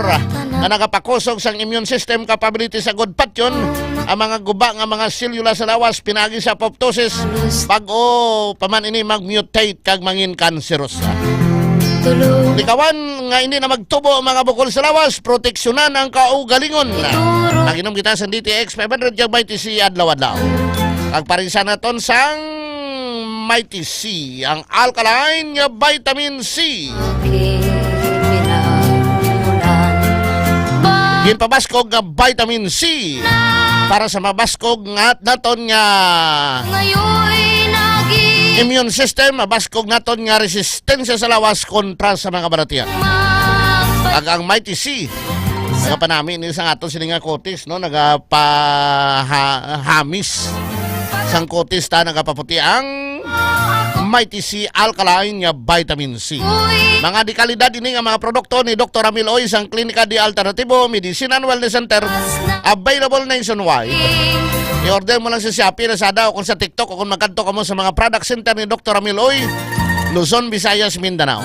na nagapakusog sang immune system capability sa good patyon ang mga guba nga mga selula sa lawas pinagi sa apoptosis bag-o paman ini mag-mutate kag mangin kanseros. Likawan nga hindi na magtubo ang mga bukol sa lawas, proteksyonan ang kaugalingon. Naginom kita sa DTX 500 kag Mighty C adlaw-adlaw. Kag parisa naton sang Mighty C, ang alkaline nga vitamin C. Ginpabaskog nga vitamin C para sa mabaskog nga naton nga immune system, mabaskog naton nga resistensya sa lawas kontra sa mga baratiyan. Ag ang Mighty C nagapanami ni sa aton sini nga kotis no nagapahamis sang kotis ta nagapaputi ang Mighty C alkaline nga vitamin C. Mga dekalidad ini nga mga produkto ni Dr. Ramil Oy sang Klinika di Alternativo Medicine and Wellness Center available nationwide. I-order mo lang sa Shopee, Lazada o kung sa TikTok o kung magkanto ka mo sa mga product center ni Dr. Ramil Oy, Luzon, Visayas, Mindanao.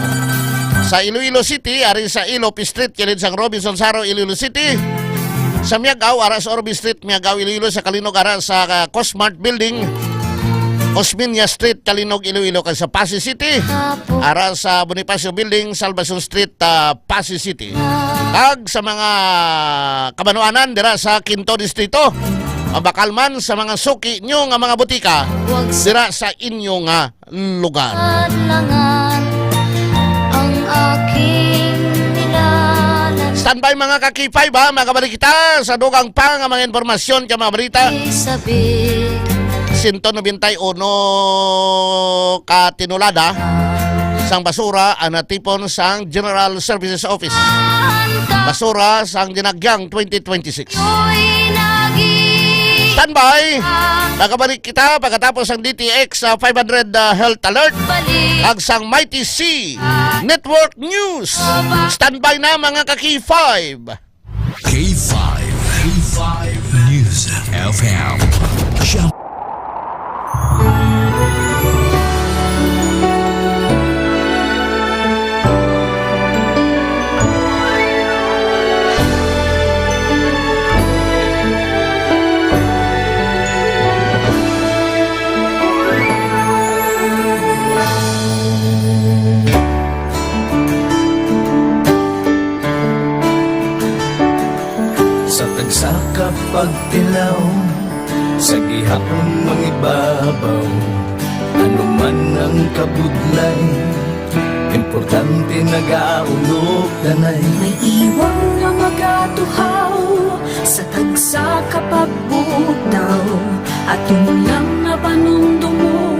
Sa Iloilo City, ari sa Ilope Street, kilid sang Robinson Saro, Iloilo City. Sa Miagaw, ara sa Orbi Street, Miagaw, Iloilo, sa Kalinog, ara sa Cosmart Building, Osminia Street, Kalinog, Iloilo, kay sa Pasig City, ara sa Bonifacio Building, Salvacion Street, Pasig City. Kag sa mga kabanuanan, dira sa Quinto Distrito, mabakalman sa mga suki nyo nga mga butika, dira sa inyo nga lugar. Standby mga kakipay ba, magabalik kita sa dugang pa nga mga informasyon ka mga balita. 191 katinulada sang basura ang natipon sang General Services Office. Basura sang dinagyang 2026. Standby! Nakabalik kita pagkatapos ang DTX 500 Health Alert ag sang Mighty C Network News. Standby na mga ka-K5.
K5 News FM.
pagtilaw sa gihapon mangibabaw, ano man ang kabudlay, importante nagaulog danay.
May iwang nga magatuhaw sa tagsa kapagbutaw, at lang nga panumdumon,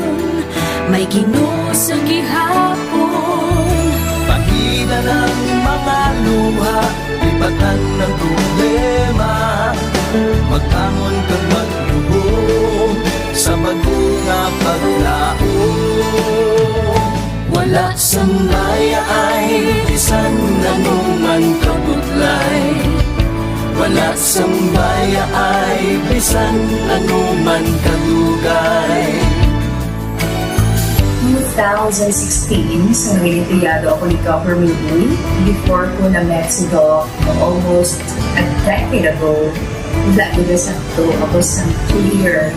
may Ginoo sa gihapon.
Pangina ng mga luha, lipatan ng problema, magbangon kang magluhod sa bago nga paglaon. Wala sa maya ay bisan anuman kabudlay, wala sa maya ay bisan anuman kadugay.
2016, sa nagilitiyado ako ni Government Lee. Before ko na Mexico, almost a decade ago, nag-ilas ako sa clear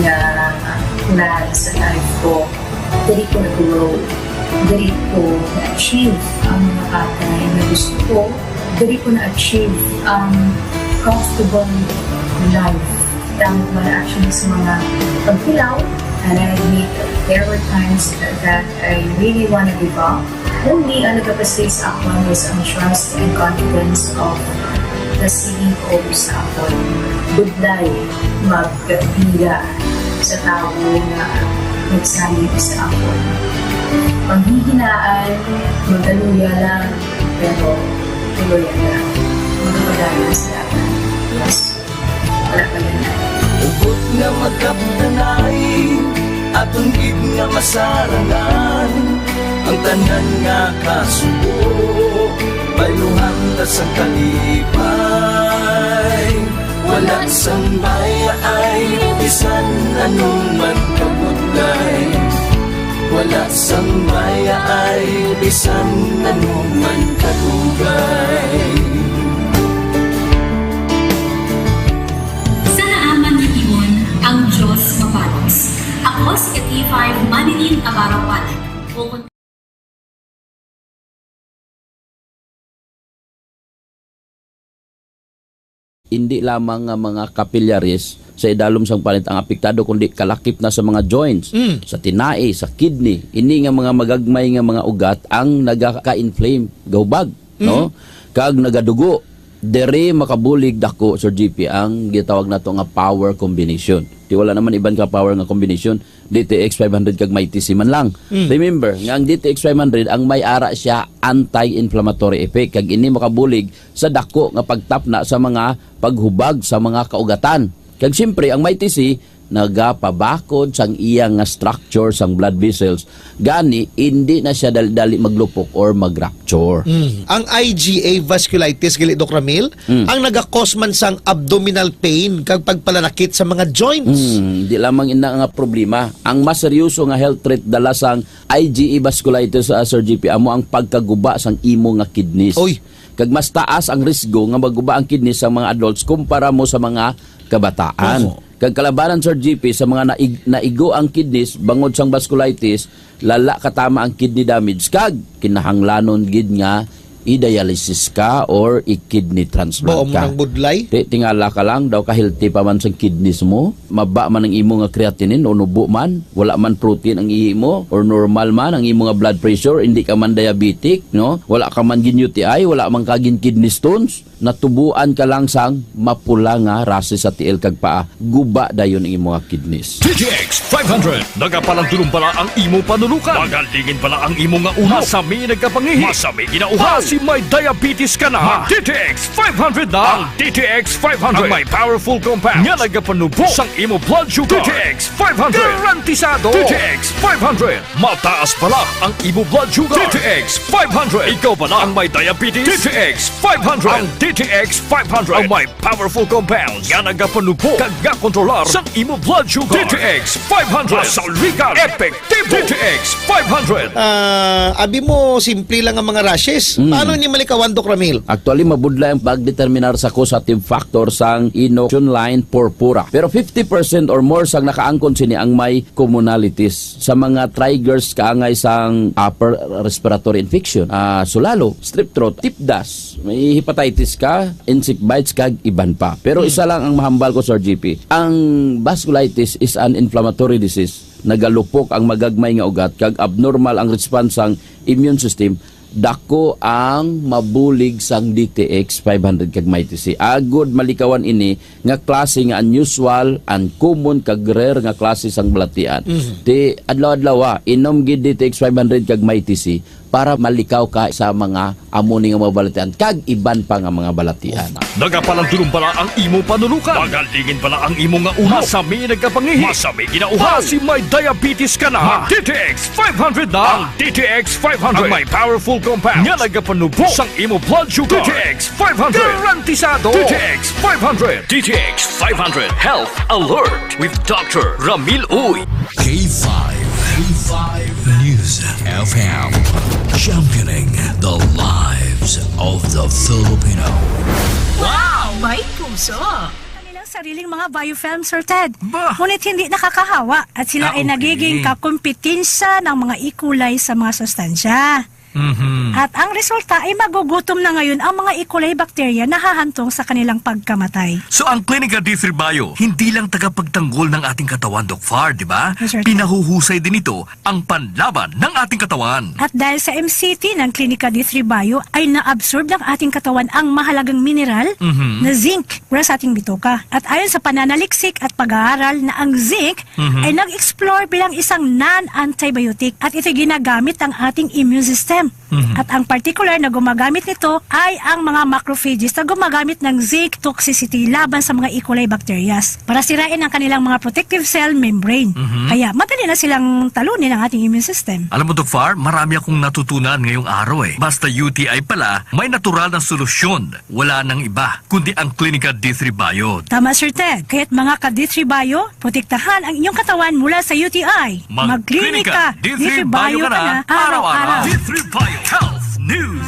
na plan sa life ko. Dali ko na-grow. Dali ko na-achieve ang mga patay na gusto ko. Dali ko na-achieve ang comfortable life. Dahil wala actually sa mga pagkilaw. And I admit there were times that I really want to give up. Only ang nagpapasis ako was ang trust and confidence of the CEO sa ako. Budlay, magkabila sa tao na nagsalit sa ako. Panghihinaan, magaluya lang, pero tuloy lang. Magpagaya sa akin. Yes, wala pa yan.
Ubot nga magkaptanay, atong gid nga masarangan, ang tanan nga kasubo, bayluhan ta sa kalipay. Wala sa maya ay bisan anuman kabudlay, wala sa maya ay bisan anuman kadugay.
Ang Diyos mapalos. Ako si T5 Manilin Abarapalan.
Hindi lamang nga mga kapilyaris sa idalom sang palit ang apektado, kundi kalakip na sa mga joints, sa tinai, sa kidney. Ini nga mga magagmay nga mga ugat ang nagaka-inflame, gahubag, no? Kag nagadugo. Dere makabulig dako, Sir GP, ang gitawag nato nga power combination. Di wala naman iban ka power nga combination. DTX 500 kag may TC man lang. Remember, nga ang DTX 500 ang may ara siya anti-inflammatory effect, kag ini makabulig sa dako nga pagtapna sa mga paghubag sa mga kaugatan. Kag siyempre ang may TC nagapabakod sang iyang nga structure sang blood vessels, gani hindi na siya dali maglupok or mag-rupture.
Ang IgA vasculitis, gali Dr. Ramil, ang nagakos man sang abdominal pain kag pagpalanakit sa mga joints.
Di lamang ina nga problema. Ang mas seryoso nga health threat dala sang IgA vasculitis sa Sir GP amo ang pagkaguba sang imo nga kidneys. Kag mas taas ang risgo nga maguba ang kidneys sa mga adults kumpara mo sa mga kabataan. Kag kalabanan, Sir GP, sa mga naigo ang kidneys bangod sang vasculitis, lala katama ang kidney damage, kag kinahanglanon gid nga i-dialysis ka or i-kidney transplant ka.
Baom ng budlay?
Tingala ka lang, daw ka-healthy pa man sa kidneys mo, maba man ang imo nga creatinine o nubo man, wala man protein ang ihi mo, or normal man ang imo nga blood pressure, hindi ka man diabetic, no? Wala ka man gin UTI, wala man ka gin kidney stones, natubuan ka lang sang mapula nga rases sa tiil kag paa, guba dayon ang imo nga kidneys.
DTX 500 nagapalang pala ang imo panulukan, magalingin pala ang imo nga ulo, masami nagkapangihi, masami ginauhaw, si may diabetes ka na, DTX 500 na. Ang DTX 500 ang may powerful compounds nga nagapanubo sang imo blood sugar. DTX 500 garantisado. DTX 500 mataas pala ang imo blood sugar. DTX 500 ikaw pala ang may diabetes. DTX 500 ang DTX 500 ang may powerful compounds nga nagapanubo kag kontrolar sang imo blood sugar. DTX 500 masaligan, epektibo. DTX 500
abi mo simple lang ang mga rashes. Paano ni malikawan, Dok Ramil?
Actually, mabudla ang pagdeterminar sa causative factor sang inoculation line purpura. Pero 50% or more sang nakaangkon sini ang may commonalities sa mga triggers kaangay sang upper respiratory infection. Sulalo, strep throat, tipdas, may hepatitis ka, insect bites kag iban pa. Pero isa lang ang mahambal ko, Sir GP. Ang vasculitis is an inflammatory disease. Nagalupok ang magagmay nga ugat kag abnormal ang response sang immune system. Dako ang mabulig sang DTX 500 kag MyTC. Agod malikawan ini nga klase nga unusual, uncommon kag rare nga klase sang balatian. Di adlaw-adlaw inom gid DTX 500 kag MyTC para malikaw ka sa mga amoni nga mga balatian kag iban pa nga mga balatian.
Nagapalandulong pala ang imo panulukan. Magalingin pala ang imo nga ulo. Masami nagkapangihi. Masami ginauha. Si may diabetes ka na. DTX 500 na. Ang DTX 500. Ang may powerful compounds. Nga nagapanubok sang imo blood sugar. DTX 500. Garantisado. DTX 500. DTX 500. Health Alert with Dr. Ramil Uy.
K5 News FM, championing the lives of the Filipino.
Wow! May puso!
Kanilang sariling mga biofilm, Sir Ted. Ngunit hindi nakakahawa at sila ay nagiging kakumpetensya ng mga ikulay sa mga sustansya. At ang resulta ay magugutom na ngayon ang mga E. coli bacteria na hahantong sa kanilang pagkamatay.
So ang Clinica D3 Bio, hindi lang tagapagtanggol ng ating katawan, Doc Far, di ba?
Yes, sir.
Pinahuhusay din ito ang panlaban ng ating katawan.
At dahil sa MCT ng Clinica D3 Bio ay na-absorb ng ating katawan ang mahalagang mineral na zinc para sa ating bituka. At ayon sa pananaliksik at pag-aaral na ang zinc ay nag-explore bilang isang non-antibiotic at ito ginagamit ng ating immune system. At ang particular na gumagamit nito ay ang mga macrophages na gumagamit ng zinc toxicity laban sa mga E. coli bacterias para sirain ang kanilang mga protective cell membrane. Kaya madali na silang talunin ang ating immune system.
Alam mo, Doc Far, marami akong natutunan ngayong araw eh. Basta UTI pala, may natural na solusyon. Wala nang iba, kundi ang Clinica D3 Bio.
Tama, Sir Ted. Kaya't mga ka-D3 Bio, protektahan ang inyong katawan mula sa UTI. Mag-Clinica D3 Bio ka na araw-araw.
D3 Bio Health News.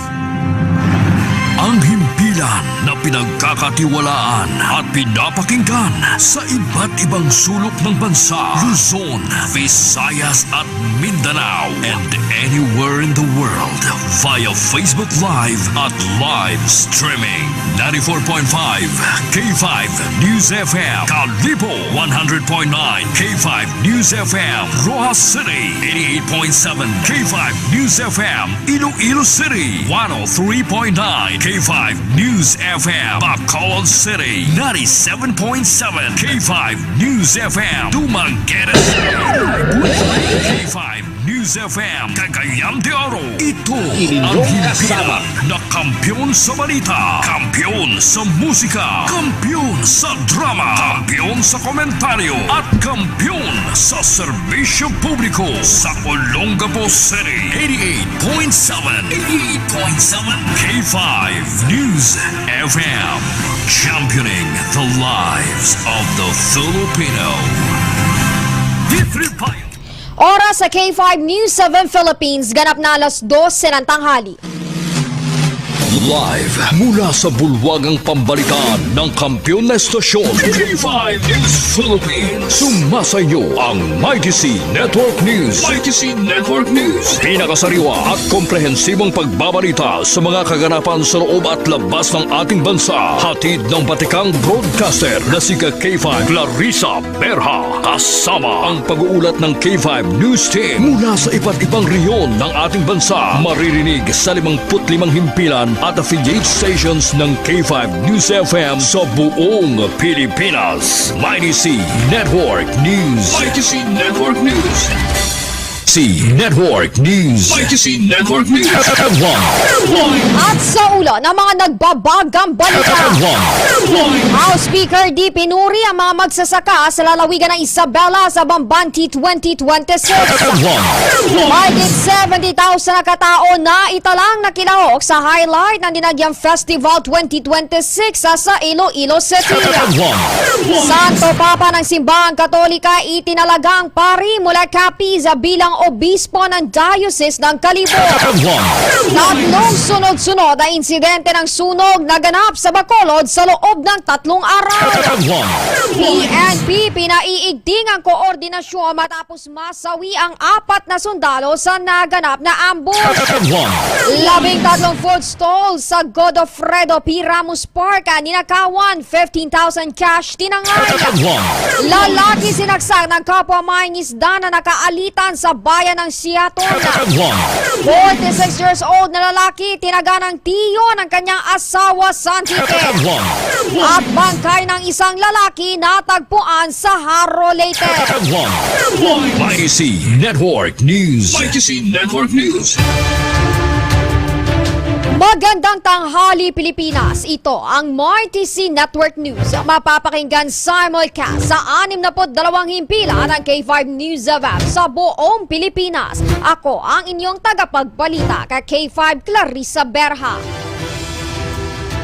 Ang himpilan na pinagkakatiwalaan at pinapakinggan sa iba't ibang sulok ng bansa, Luzon, Visayas at Mindanao, and anywhere in the world via Facebook Live at live streaming. 94.5 K5 News FM, Kalibo 100.9 K5 News FM, Rojas City 88.7 K5 News FM, Iloilo City 103.9 K5 News FM, Bacolod City 97.7 K5 News FM, Dumaguete K5 News FM, Cagayan de Oro. Ito ang himpilan na kampiyon sa balita, kampiyon sa musika, kampiyon sa drama, kampiyon sa komentaryo, at kampiyon sa serbisyo publiko sa Olongapo City. 88.7 K5 News FM, championing the lives of the Filipino. D3 Bio.
Oras sa K5 News 7 Philippines, ganap na alas 12 ng tanghali.
Live mula sa bulwagang pambalitaan ng kampiyon na estasyon, K5 News Philippines. Sumasa inyo ang MyTC Network News. MyTC Network News. Pinakasariwa at komprehensibong pagbabalita sa mga kaganapan sa loob at labas ng ating bansa. Hatid ng batikang broadcaster na si K5 Clarissa Berha. Kasama ang pag-uulat ng K5 News Team mula sa iba't ibang reyon ng ating bansa. Maririnig sa 55 himpilan at affiliate stations ng K5 News FM sa buong Pilipinas. MyTC Network News. MyTC Network News. Network News. MyTC Network News.
At sa ulo ng mga nagbabagang balita, House Speaker D. Pinuri ang mga magsasaka sa lalawigan ng Isabela sa Bambanti 2026. Mahigit 70,000 na katao na italang nakilahok sa highlight ng Dinagyang Festival 2026 sa Iloilo City. Santo Papa ng Simbahang Katolika itinalagang pari mula Capiz bilang bilang obispo ng Diocese ng Kalibo. Tatlong sunod-sunod na insidente ng sunog naganap sa Bacolod sa loob ng 3 araw. PNP pinaiigting ang koordinasyon matapos masawi ang 4 na sundalo sa naganap na ambush. 13 food stalls sa Godofredo P. Ramos Park ninakawan, 15,000 cash tinangay. Lalaki sinaksak ng kapwa mangingisda na nakaalitan sa bayan ng Seattle. 46 years old na lalaki tinaga ng tiyo ng kanyang asawa sa Antique. At bangkay ng isang lalaki natagpuan sa Haro, Leyte.
YTC Network News.
YTC Network News.
Magandang tanghali, Pilipinas. Ito ang MyTC Network News. Mapapakinggan simulcast sa 62 himpilan ng K5 News FM sa buong Pilipinas. Ako ang inyong tagapagbalita kay K5 Clarissa Berha.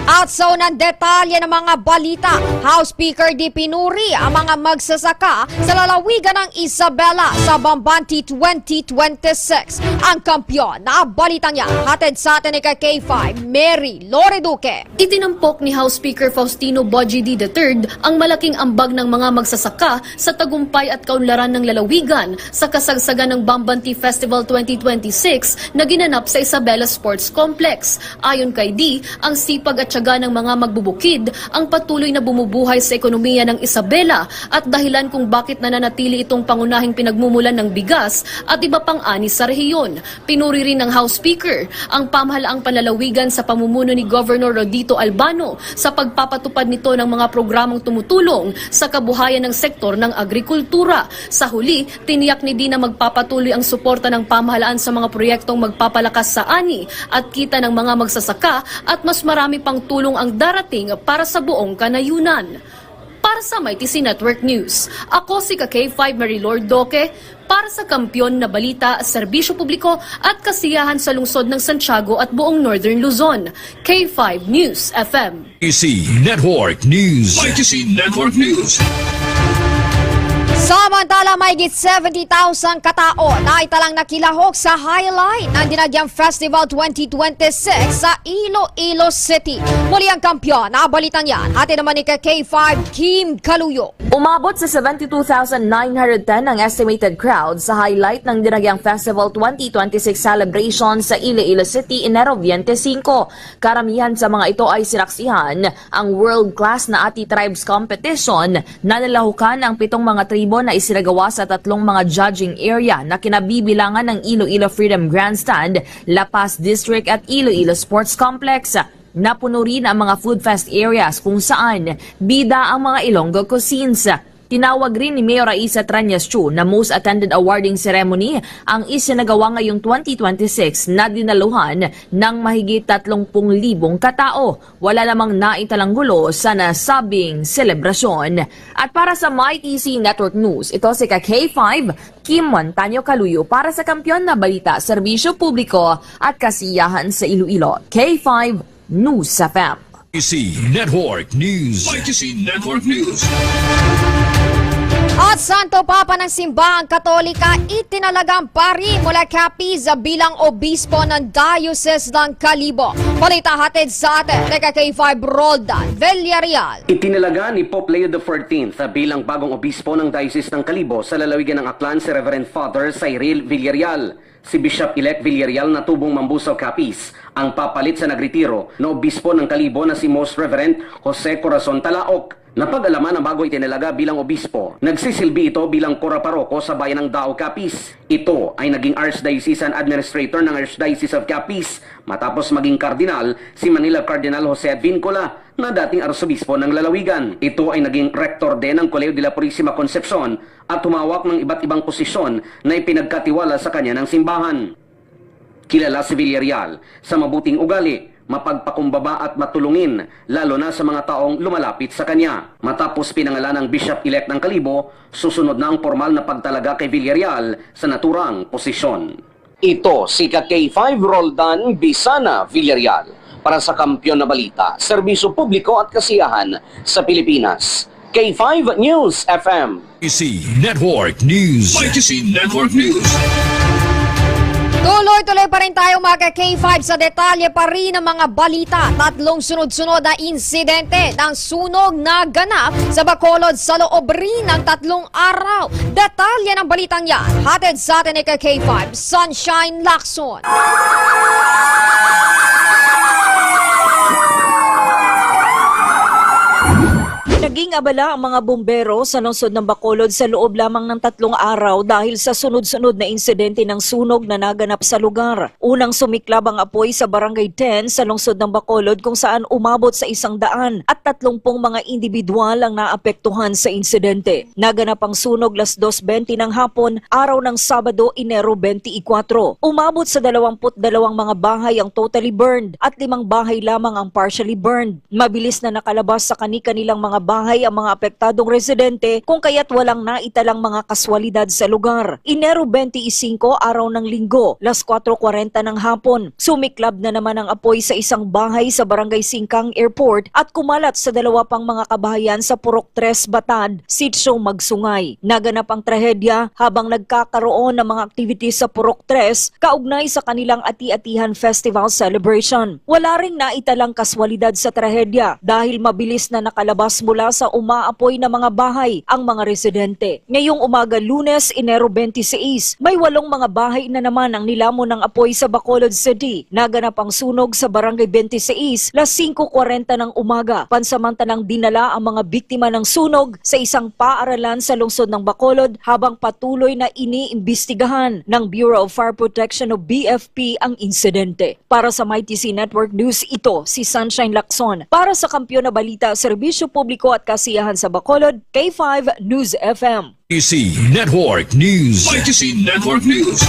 At sa unang detalye ng mga balita, House Speaker D. Pinuri ang mga magsasaka sa lalawigan ng Isabela sa Bambanti 2026. Ang kampyon na balitang yan, hatid sa atin ni K5, Mary Lore Duque.
Itinampok ni House Speaker Faustino Boji D. III ang malaking ambag ng mga magsasaka sa tagumpay at kaunlaran ng lalawigan sa kasagsagan ng Bambanti Festival 2026 na ginanap sa Isabela Sports Complex. Ayon kay D, ang sipag at tiyaga ng mga magbubukid ang patuloy na bumubuhay sa ekonomiya ng Isabela at dahilan kung bakit nananatili itong pangunahing pinagmumulan ng bigas at iba pang ani sa rehiyon. Pinuri rin ng House Speaker ang pamahalaang panlalawigan sa pamumuno ni Governor Rodito Albano sa pagpapatupad nito ng mga programang tumutulong sa kabuhayan ng sektor ng agrikultura. Sa huli, tiniyak ni Di na magpapatuloy ang suporta ng pamahalaan sa mga proyektong magpapalakas sa ani at kita ng mga magsasaka at mas marami pang tulong ang darating para sa buong kanayunan. Para sa MyTC Network News, ako si K5 Marilord Duque para sa kampyon na balita, serbisyo publiko at kasiyahan sa lungsod ng Santiago at buong Northern Luzon. K5 News FM.
YTC Network News.
YTC Network News.
Samantala, mahigit 70,000 katao na italang nakilahok sa highlight ng Dinagyang Festival 2026 sa Iloilo City. Muli ang kampyon na balitang yan. Atin naman ni K5 Kim Kaluyo.
Umabot sa 72,910 ang estimated crowd sa highlight ng Dinagyang Festival 2026 celebration sa Iloilo City, Enero 25. Karamihan sa mga ito ay sinaksihan ang world-class na Ati Tribes Competition na nilahukan ang 7 mga tribo na isinagawa sa 3 mga judging area na kinabibilangan ng Iloilo Freedom Grandstand, La Paz District at Iloilo Sports Complex. Napuno rin ang mga food fest areas kung saan bida ang mga Ilonggo cuisines. Tinawag rin ni Mayor Raisa Trañas Chu na most attended awarding ceremony ang isinagawa ngayong 2026 na dinaluhan ng mahigit 30,000 katao. Wala namang naitalang gulo sa nasabing selebrasyon. At para sa MyTC Network News, ito si K5 Kim Montaño Kaluyo para sa kampyon na balita, serbisyo publiko at kasiyahan sa Iloilo. K5 News FM.
YTC Network News.
YTC Network News.
At Santo Papa ng Simbahang Katolika itinalagang pari mula Capiz bilang obispo ng Diocese ng Kalibo. Balita hatid sa atin kay K5 Roldan Villarreal.
Itinalaga ni Pope Leo XIV bilang bagong obispo ng Diocese ng Kalibo sa lalawigan ng Aklan si Reverend Father Cyril Villarreal. Si Bishop-elect Villarreal na tubong Mambusaw Capiz ang papalit sa nagretiro na obispo ng Kalibo na si Most Reverend Jose Corazon Talaok. Napag-alaman ang bago itinalaga bilang obispo. Nagsisilbi ito bilang kora paroko sa bayan ng Dao, Capiz. Ito ay naging Archdiocesan Administrator ng Archdiocese of Capiz matapos maging kardinal si Manila Cardinal Jose Advincula na dating arsobispo ng lalawigan. Ito ay naging rektor din ng Colegio de la Purísima Concepcion at humawak ng iba't ibang posisyon na ipinagkatiwala sa kanya ng simbahan. Kilala si Villarreal sa mabuting ugali, mapagpakumbaba at matulungin, lalo na sa mga taong lumalapit sa kanya. Matapos pinangalan ng Bishop-elect ng Kalibo, susunod na ang formal na pagtalaga kay Villarreal sa naturang posisyon. Ito si K5 Roldan Bisana Villarreal para sa kampyon na balita, serbisyo publiko at kasiyahan sa Pilipinas. K5 News FM.
YTC Network News. YTC Network News.
Tuloy-tuloy pa rin tayo mga K5 sa detalye pa rin ng mga balita. Tatlong sunod-sunod na insidente ng sunog na ganap sa Bacolod sa loob rin ng 3 araw. Detalye ng balitang yan, hatid sa atin ni K5, Sunshine Lacson.
Naging abala ang mga bumbero sa lungsod ng Bacolod sa loob lamang ng 3 araw dahil sa sunod-sunod na insidente ng sunog na naganap sa lugar. Unang sumiklab ang apoy sa Barangay 10 sa lungsod ng Bacolod kung saan umabot sa 100 at 30 mga individual ang naapektuhan sa insidente. Naganap ang sunog 2:20 ng hapon, araw ng Sabado, Enero 24. Umabot sa 22 mga bahay ang totally burned at 5 bahay lamang ang partially burned. Mabilis na nakalabas sa kani-kanilang mga bahay ang mga apektadong residente kung kaya't walang naitalang mga kaswalidad sa lugar. Enero 25, araw ng Linggo, 4:40 ng hapon. Sumiklab na naman ang apoy sa isang bahay sa Barangay Singkang Airport at kumalat sa 2 pang mga kabahayan sa Purok 3 Batad, Sitio Magsungay. Naganap ang trahedya habang nagkakaroon ng mga activities sa Purok 3 kaugnay sa kanilang Ati-Atihan Festival Celebration. Wala ring naitalang kaswalidad sa trahedya dahil mabilis na nakalabas mula sa umaapoy na mga bahay ang mga residente. Ngayong umaga Lunes, Enero 26, may 8 mga bahay na naman ang nilamon ng apoy sa Bacolod City. Naganap ang sunog sa Barangay 26, 5:40 ng umaga. Pansamantalang dinala ang mga biktima ng sunog sa isang paaralan sa lungsod ng Bacolod habang patuloy na iniimbestigahan ng Bureau of Fire Protection o BFP ang insidente. Para sa MyTC Network News, ito si Sunshine Lacson. Para sa Kampiyon na Balita, Serbisyo Publiko at Kasiyahan sa Bacolod, K5 News FM.
YTC Network News. YTC Network News.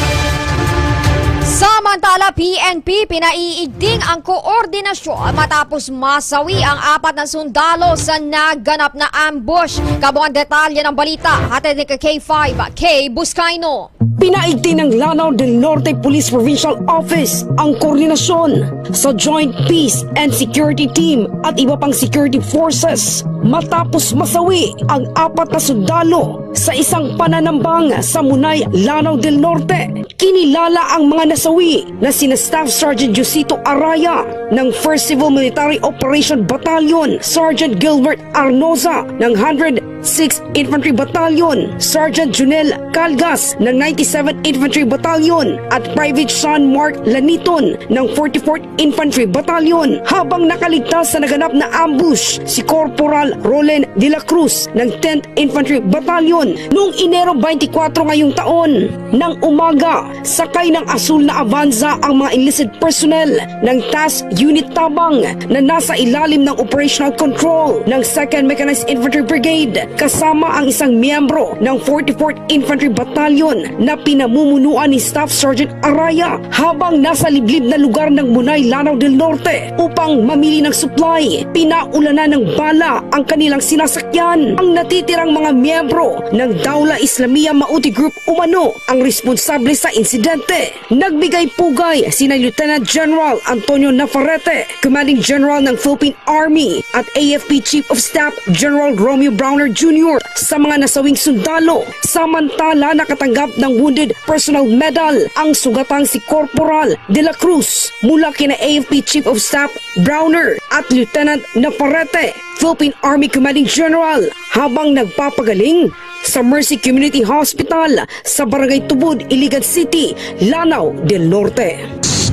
Samantala, PNP pinaiigting ang koordinasyon matapos masawi ang 4 na sundalo sa naganap na ambush. Kabuang detalye ng balita, hatid ni K5, K. Buscaino.
Pinaigting ng Lanao del Norte Police Provincial Office ang koordinasyon sa Joint Peace and Security Team at iba pang security forces matapos masawi ang 4 na sundalo sa isang pananambang sa Munay, Lanao del Norte. Kinilala ang mga nasawi na sina Staff Sergeant Josito Araya ng 1st Civil Military Operation Battalion, Sergeant Gilbert Arnoza ng 106th Infantry Battalion, Sergeant Junel Calgas ng 97th Infantry Battalion at Private Sean Mark Laniton ng 44th Infantry Battalion. Habang nakaligtas sa naganap na ambush si Corporal Rolen de la Cruz ng 10th Infantry Battalion noong Enero 24 ngayong taon. Nang umaga, sakay ng asul na Avanza ang mga enlisted personnel ng Task Unit Tabang na nasa ilalim ng operational control ng 2nd Mechanized Infantry Brigade kasama ang isang miyembro ng 44th Infantry Battalion na pinamumunuan ni Staff Sergeant Araya habang nasa liblib na lugar ng Munay, Lanao del Norte upang mamili ng supply. Pinaulanan ng bala ang kanilang sinasakyan. Ang natitirang mga miyembro ng Dawla Islamia Mauti Group umano ang responsable sa insidente. Nagbigay pugay sina Lieutenant General Antonio Navarrete, Commanding General ng Philippine Army at AFP Chief of Staff General Romeo Browner Jr. sa mga nasawing sundalo. Samantala, nakatanggap ng Wounded Personnel Medal ang sugatang si Corporal de la Cruz mula kina AFP Chief of Staff Browner at Lieutenant Navarrete, Philippine Army Commanding General, habang nagpapagaling sa Mercy Community Hospital sa Barangay Tubod, Iligan City, Lanao del Norte.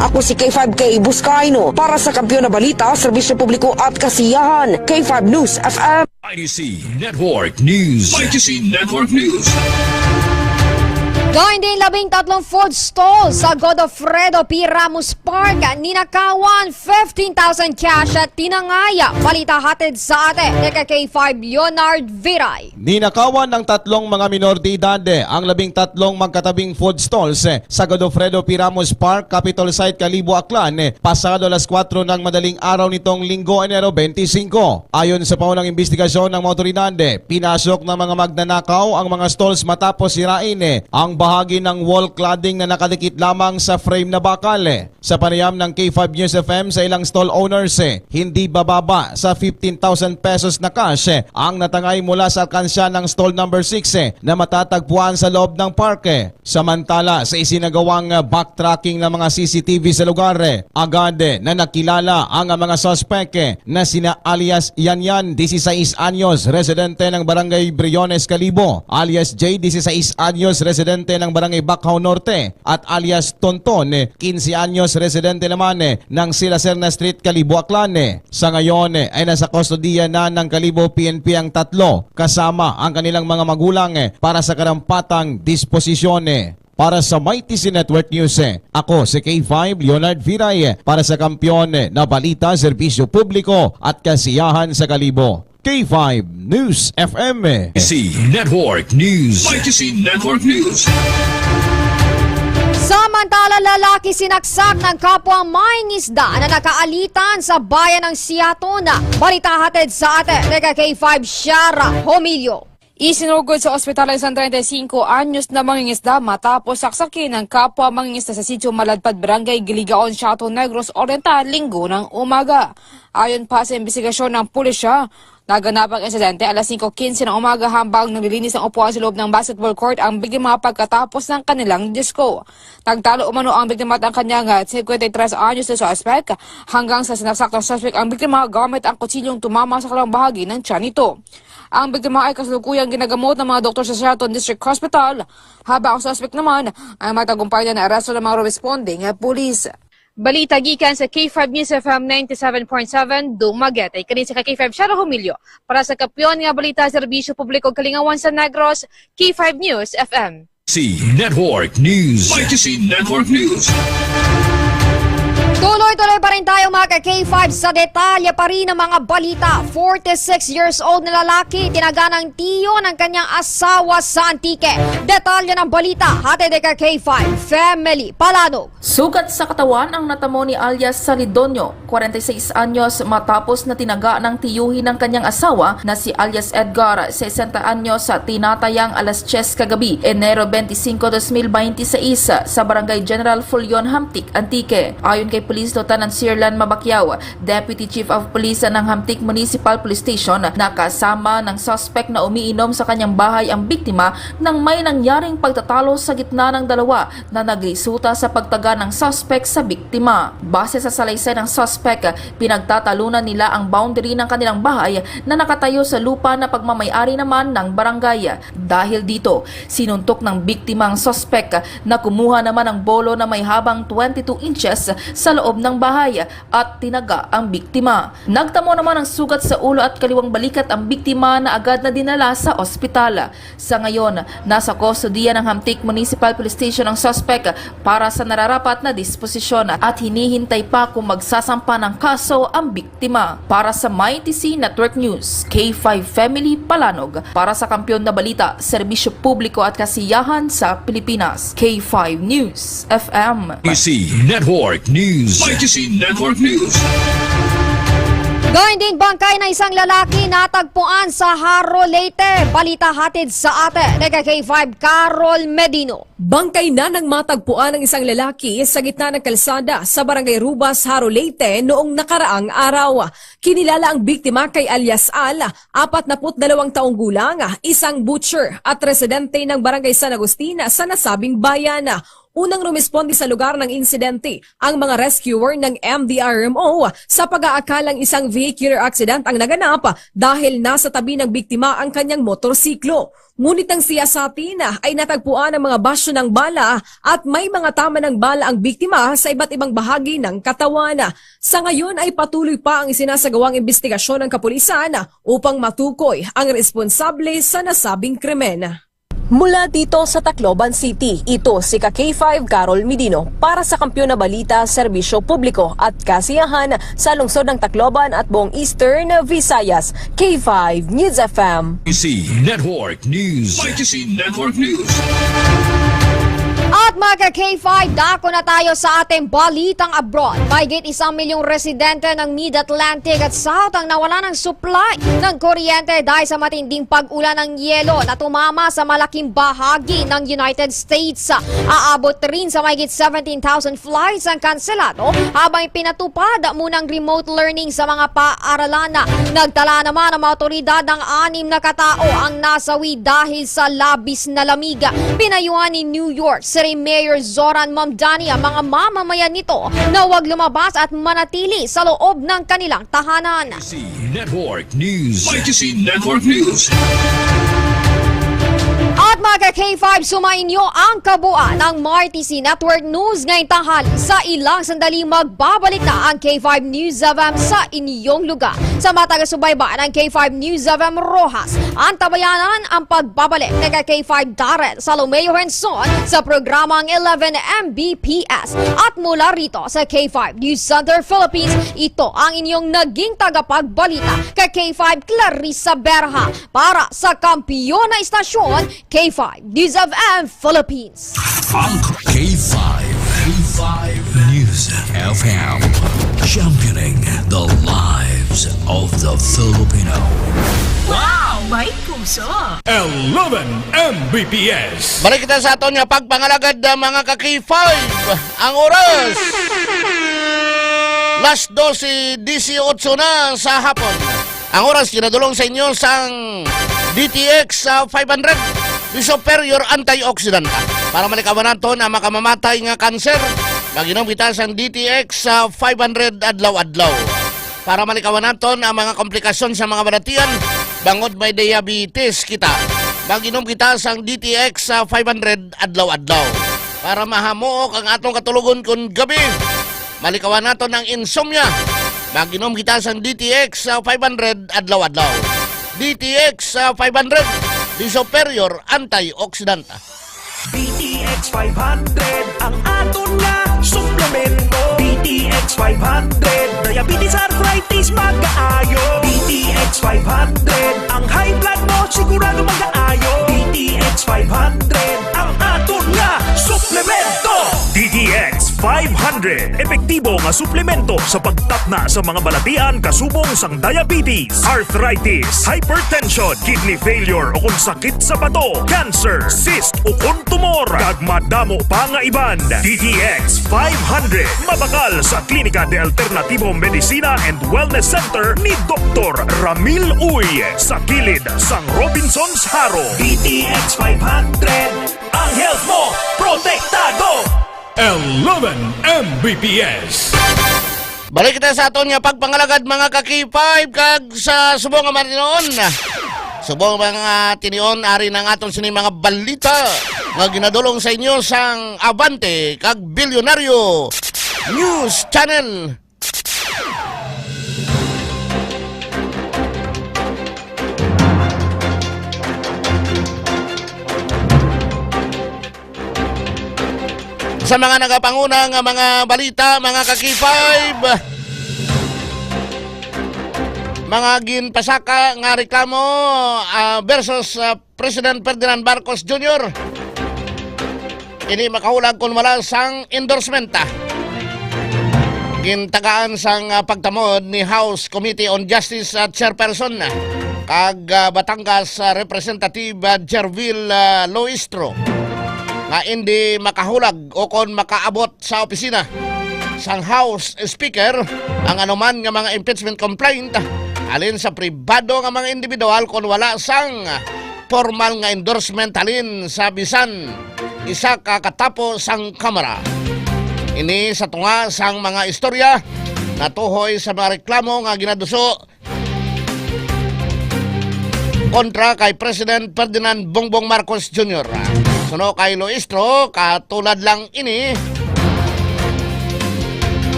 Ako si K5K Buscaino para sa Kampiyon na Balita, Serbisyo Publiko at Kasiyahan, K5 News FM.
YTC Network News. YTC Network News.
Gawin din 13 food stalls sa Godofredo P. Ramos Park. Ninakawan 15,000 cash at tinangaya. Balita hatid sa atin ni K5 Leonard Viray.
Ninakawan ng 3 mga minor de edad ang 13 magkatabing food stalls sa Godofredo P. Ramos Park, Capitol Site, Calibo, Aklan, pasado alas 4 ng madaling araw nitong Linggo, Enero 25. Ayon sa paunang investigasyon ng mga otoridad, pinasok ng mga magnanakaw ang mga stalls matapos sirain ang bahagi ng wall cladding na nakadikit lamang sa frame na bakal. Sa panayam ng K5 News FM sa ilang stall owners, hindi bababa sa 15,000 pesos na cash ang natangay mula sa alkansya ng stall number 6 na matatagpuan sa loob ng parke. Samantala, sa isinagawang backtracking ng mga CCTV sa lugar, agad na nakilala ang mga suspect na sina alias Yanyan, 16 anyos, residente ng Barangay Briones, Calibo, alias J, 16 anyos, residente ng Barangay Bacau Norte, at alias Tonton, 15 anyos, residente naman ng Sila Serna Street, Calibo, Aklan. Sa ngayon ay nasa kustodiya na ng Calibo PNP ang tatlo kasama ang kanilang mga magulang para sa karampatang disposisyon. Para sa Mighty Network News, ako si K5 Leonard Viray para sa Kampiyon na Balita, Serbisyo Publiko at Kasiyahan sa Calibo. K5 News FM.
Network News. Network News.
Samantala, lalaki sinaksak ng kapwa mangingisda na nakaalitan sa bayan ng Siatona. Balita hatid sa atin, K5 Shara Homilio.
Isinugod sa ospital ang isang 35 anyos na mangingisda matapos saksakin ng kapwa mangingisda sa Sitio Maladpad, Barangay Giligaon, Siato Negros Oriental, Linggo ng umaga. Ayon pa sa investigasyon ng pulisya, naganap ang insidente alas 5:15 ng umaga habang naglilinis ng upuan sa loob ng basketball court ang biktima pagkatapos ng kanilang disco. Nagtalo umano ang biktima at ang kanyang 53 anyos na suspect hanggang sa sinaksak ng suspect ang biktima gamit ang kutsilyong tumama sa kalang bahagi ng tiyan nito. Ang biktima ay kasalukuyang ginagamot ng mga doktor sa Sheraton District Hospital, habang ang suspect naman ay matagumpay na naaresto ng mga responding pulis. Balita gikan sa K5 News FM 97.7 Dumaguete. Kanin sa K5 Shara Humilio para sa Kampiyon nga Balita, Serbisyo Publiko Kalingawan sa Negros, K5 News FM.
Network News. Network News.
Tuloy-tuloy pa rin tayo mga K5 sa detalye pa rin ng mga balita. 46 years old na lalaki tinaga ng tiyo ng kanyang asawa sa Antique. Detalye ng balita, hatid kay K5 Family Palanog.
Sugat sa katawan ang natamo ni alias Salidonio, 46 anyos, matapos na tinaga ng tiyuhin ng kanyang asawa na si alias Edgar, 60 anyos, sa tinatayang alas 10 kagabi, Enero 25, 2026 sa Barangay General Fulion, Hamtik, Antique. Ayon kay Police Lieutenant Sirlan Mabakyaw, Deputy Chief of Police ng Hamtik Municipal Police Station, nakasama ng suspect na umiinom sa kanyang bahay ang biktima nang may nangyaring pagtatalo sa gitna ng dalawa na nagresulta sa pagtaga ng suspect sa biktima. Base sa salaysay ng suspect, pinagtatalunan nila ang boundary ng kanilang bahay na nakatayo sa lupa na pagmamayari naman ng barangay. Dahil dito, sinuntok ng biktima ang suspect na kumuha naman ng bolo na may habang 22 inches sa loob ng bahay at tinaga ang biktima. Nagtamo naman ng sugat sa ulo at kaliwang balikat ang biktima na agad na dinala sa ospital. Sa ngayon, nasa kustodiya ng Hamtik Municipal Police Station ang suspect para sa nararapat na disposisyon at hinihintay pa kung magsasampa ng kaso ang biktima. Para sa Mighty Network News, K5 Family Palanog. Para sa Kampiyon na Balita, Serbisyo Publiko at Kasiyahan sa Pilipinas, K5 News FM.
Network News. Network News.
Gayun ding bangkay na isang lalaki natagpuan sa Haro, Leyte. Balita hatid sa atin, K5 Carol Medino.
Bangkay na nang matagpuan ng isang lalaki sa gitna ng kalsada sa Barangay Rubas, Haro, Leyte noong nakaraang araw. Kinilala ang biktima kay alias Al, 42 taong gulang, isang butcher at residente ng Barangay San Agustin sa nasabing bayan. Unang rumisponde sa lugar ng insidente ang mga rescuer ng MDRMO sa pag-aakalang isang vehicular accident ang naganap dahil nasa tabi ng biktima ang kanyang motorsiklo. Ngunit ang siyasatin ay natagpuan ang mga basyo ng bala at may mga tama ng bala ang biktima sa iba't ibang bahagi ng katawan. Sa ngayon ay patuloy pa ang isinasagawang investigasyon ng kapulisan upang matukoy ang responsable sa nasabing krimen. Mula dito sa Tacloban City, ito si K5 Carol Medino para sa Kampiyon na Balita, Serbisyo Publiko at Kasiyahan sa lungsod ng Tacloban at buong Eastern Visayas. K5 News FM.
Network News. Network News.
At mga K5, dako na tayo sa ating balitang abroad. Mahigit 1 milyong residente ng Mid-Atlantic at South ang nawala ng supply ng kuryente dahil sa matinding pag-ulan ng yelo na tumama sa malaking bahagi ng United States. Aabot rin sa mahigit 17,000 flights ang kanselado habang pinatupad munang remote learning sa mga paaralan. Nagtala naman ang mga otoridad ng 6 na katao ang nasawi dahil sa labis na lamig. Pinayuhan ni New York City Mayor Zoran Mamdani ang mga mamamayan nito na huwag lumabas at manatili sa loob ng kanilang tahanan.
Network News. YTC Network News.
At mga K5, sumainyo ang kabuuan ng MRTC Network News ngayong tanghali. Sa ilang sandali magbabalik na ang K5 News FM sa inyong lugar. Sa mga taga-subaybay ng K5 News FM Rojas, ang tabayanan ang pagbabalik ng K5 Darren Salomeo Henson sa programang 11 Mbps. At mula rito sa K5 News Center Philippines, ito ang inyong naging tagapagbalita kay K5 Clarissa Berha para sa kampiyon na istasyon K5 News FM Philippines.
K5 News FM, championing the lives of the Filipino.
Wow! May puso!
11 Mbps.
Balik kita sa aton nga pagpangalagad mga ka-K5. Ang oras Las 12:18 na sa hapon. Ang oras kinadulong sa inyo sang DTX 500 di superior antioxidant para malikawan nato na makamamatay nga kanser. Maginom kita sang DTX 500 adlaw-adlaw para malikawan nato ang mga komplikasyon sa mga balatian bangod may diabetes kita. Maginom kita sang DTX 500 adlaw-adlaw para mahamuok ang atong katulugon kun gabi. Malikawan nato ng insomnia. Maginom kita sang DTX 500 adlaw-adlaw. DTX 500 di superior antioxidant.
BTX 500 ang aton nga suplemento. BTX 500 diabetes arthritis magkaayo. BTX 500 ang high blood mo sigurado magkaayo. BTX 500 ang aton nga suplemento. DTX 500 epektibo nga suplemento sa pagtatna sa mga balatian kasubong sang diabetes, arthritis, hypertension, kidney failure o kung sakit sa bato, cancer, cyst o kung tumor, kag madamo pa nga iban. DTX 500 mabakal sa Klinika de Alternativo Medicina and Wellness Center ni Dr. Ramil Uy sa kilid sang Robinson's Haro. DTX 500 ang health mo protektado.
11 Mbps.
Balik kita sa aton nga pagpangalagad mga ka-K5 kag sa subong nga marinoon. Subong mga tinion ari ng aton sini mga balita nga ginadulong sa inyo sang Abante kag Bilyonaryo News Channel. Sa mga nagapanguna nga mga balita, mga ka-K5, mga ginpasaka nga reklamo versus President Ferdinand Marcos Jr. Ini makahulag kung wala sang endorsement. Gintagaan sang pagtamod ni House Committee on Justice Chairperson kag Batangas Representative Jervil Loistro nga hindi makahulag o kon makaabot sa opisina sang House Speaker ang anuman nga mga impeachment complaint alin sa pribado nga mga individual kon wala sang formal nga endorsement alin sa bisan isa ka katapo sang Kamara. Ini sa tunga sang mga istorya natuhoy sa mga reklamo nga ginaduso kontra kay President Ferdinand Bongbong Marcos Jr. Suno kay Loistro, katulad lang ini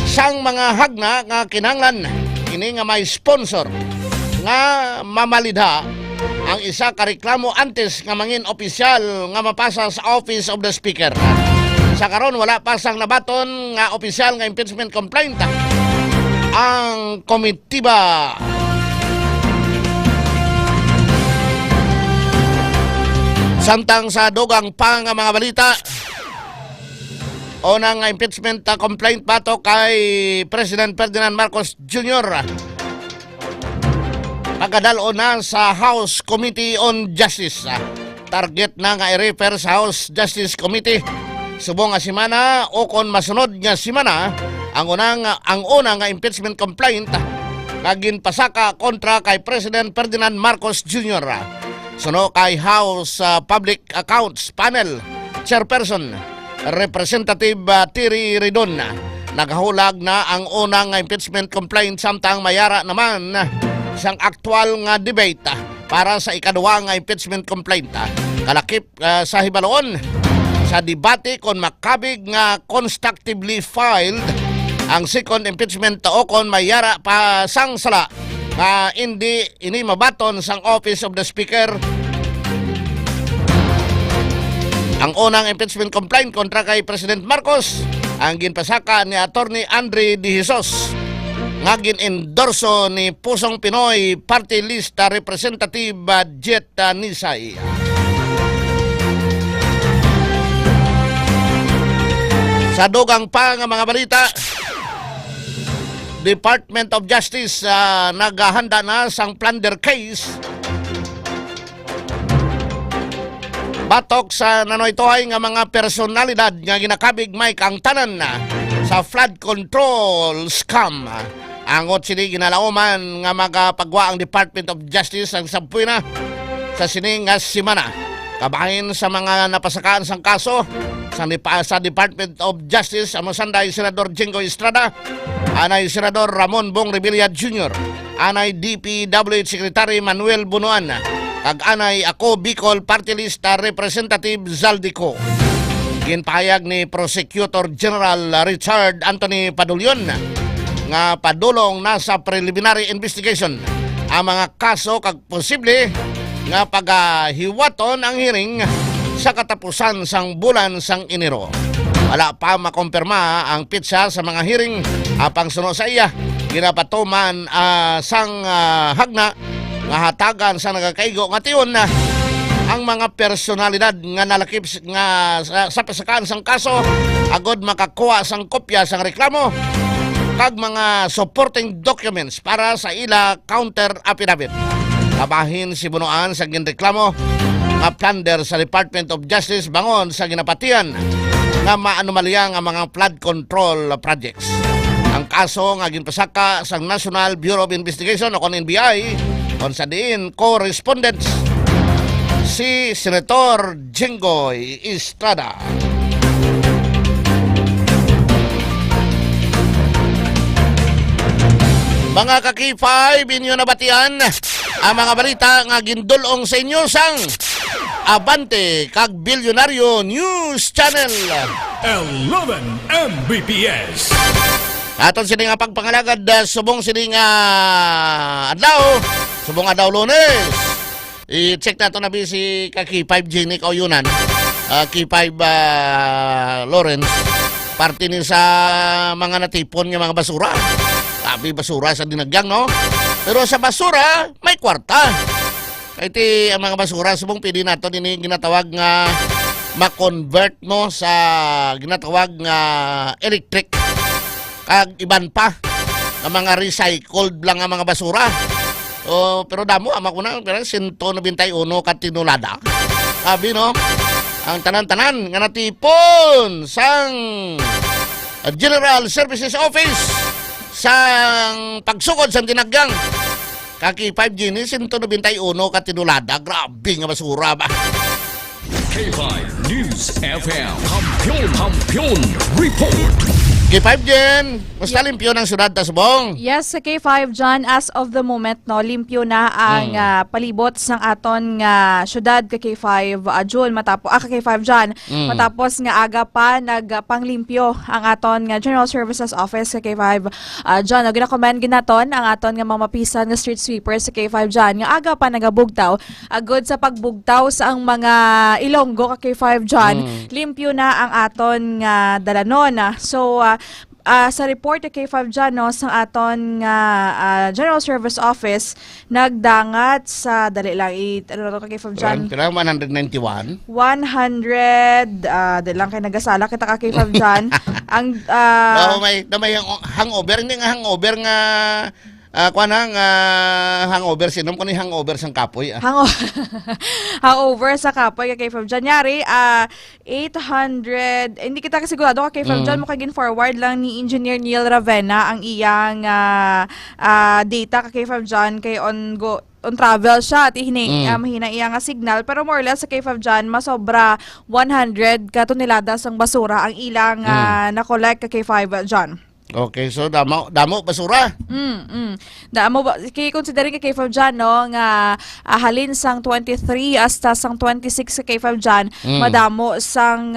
sang mga hagna nga kinanglan ini nga may sponsor nga mamalidha ang isa ka reklamo antes nga mangin opisyal nga mapasa sa Office of the Speaker. Sa karon wala pa sang nabaton nga opisyal nga impeachment complaint ang komitiba. Samtang sa dogang pa nga mga balita, unang impeachment complaint bato kay President Ferdinand Marcos Jr. Pagkadalo na sa House Committee on Justice. Target na nga i-refer sa House Justice Committee. Subong nga simana o kon masunod nga simana ang unang impeachment complaint kagin pasaka kontra kay President Ferdinand Marcos Jr. Suno kay House Public Accounts Panel Chairperson Representative Terry Ridon. Naghahulag na ang unang impeachment complaint samtang mayara naman isang aktual nga debate para sa ikaduwa nga impeachment complaint. Kalakip sa hibaloon sa debate kon makabig nga constructively filed ang second impeachment o kon mayara pa sang sala nga hindi ini mabaton sang Office of the Speaker ang unang impeachment complaint kontra kay President Marcos. Ang ginpasaka ni Attorney Andre De Jesus nga gin-endorso ni Pusong Pinoy Party List Representative Jet Nisay. Sa dugang pa nga mga balita, Department of Justice naghahanda na sang plunder case batok sa nanoytohay nga mga personalidad nga ginakabig may ang tanan sa flood control scam. Angot sini ginalauman nga magapagwa ang Department of Justice ang sampuy na sa sining nga simana. Kabahin sa mga napasakaan sang kaso sa Department of Justice ang sanday Senador Jingo Estrada, anay Senador Ramon Bong Revilla Jr., anay DPWH Secretary Manuel Bunuan, kag anay ako Bicol Party List Representative Zaldico. Ginpahayag ni Prosecutor General Richard Anthony Padulyon nga padulong na sa preliminary investigation ang mga kaso kag posible nga pagahiwaton ang hearing sa katapusan sang bulan sang Enero. Wala pa makompirma ang pitsa sa mga hearing apang suno sa iya ginapatuman sang hagna nga hatagan sa nagakaigo nga tiyon na ang mga personalidad nga nalakip nga sa pasakaan sang kaso agod makakuha sang kopya sang reklamo kag mga supporting documents para sa ila counter affidavit. Kabahin si Bunuan sa ginreklamo nga plunder sa Department of Justice bangon sa ginapatian nga maanumalya nga mga flood control projects. Ang kaso nga ginpasaka sa National Bureau of Investigation o kon NBI kon sa diin correspondence si Senator Jingoy Estrada. Mga ka-K5, inyo nabatian ang mga balita nga gindulong sa inyo sang Abante kag Bilyonaryo News Channel
11 Mbps.
Aton sini nga pagpangalagad subong sini nga adlaw, subong adlaw Lunes. I-check nato na si ka-K5 Jenny Kauyunan, K5 Lawrence, parte ni sa mga natipon nga mga basura. Sabi basura sa dinagyang, no? Pero sa basura, may kwarta. Iti ang mga basura, subong pili nato din ginatawag nga ma-convert mo sa ginatawag nga electric. Kag iban pa ang mga recycled lang ang mga basura. Pero damo, ama ko na, 191 katinulada. Sabi, no? Ang tanan-tanan nga natipon sang General Services Office sang pagsukod sa dinagang K5 Gini 191 katinulada. Grabe nga basura ba.
K5 News FM Kampiyon Report.
K5 Jen, musta limpyo ng syudad ta subong?
Yes, sa K5 John, as of the moment, no, limpyo na ang palibot sang aton nga syudad ka K5 June matapos ka K5 John. Matapos nga aga pa nagpanglimpyo ang aton nga General Services Office sa K5 John. Gina-commend ginaton ang aton nga mamapisan nga street sweepers sa K5 John nga aga pa nagabugtaw agod sa pagbugtaw sa ang mga Ilonggo ka K5 John. Limpyo na ang aton nga dalanon. So sa report kay 5 dyan, no, sa aton General Service Office, nagdangat sa, dali lang, ano to kay 5 dyan?
Kailangan 191.
100, dali lang kayo nagasala, kita ka kay 5 dyan. Ang,
may hangover, hindi nga hangover nga, hangover, sinom ko ni hangover sang kapoy.
Hangover sa kapoy kay 5 January, 800, hindi kita kasigurado kay 5 Jan, makagin forward lang ni Engineer Neil Ravena ang iyang data kay 5 Jan, kay on travel siya at mahina iyang signal, pero more or less sa K5 dyan, masobra 100 katoneladas ang basura ang ilang na-collect ka K5 dyan.
Okay, so damo basura.
Damo kay considering kay K5 dyan, no, nga halin sang 23 hasta sang 26 sa K5 dyan, madamo sang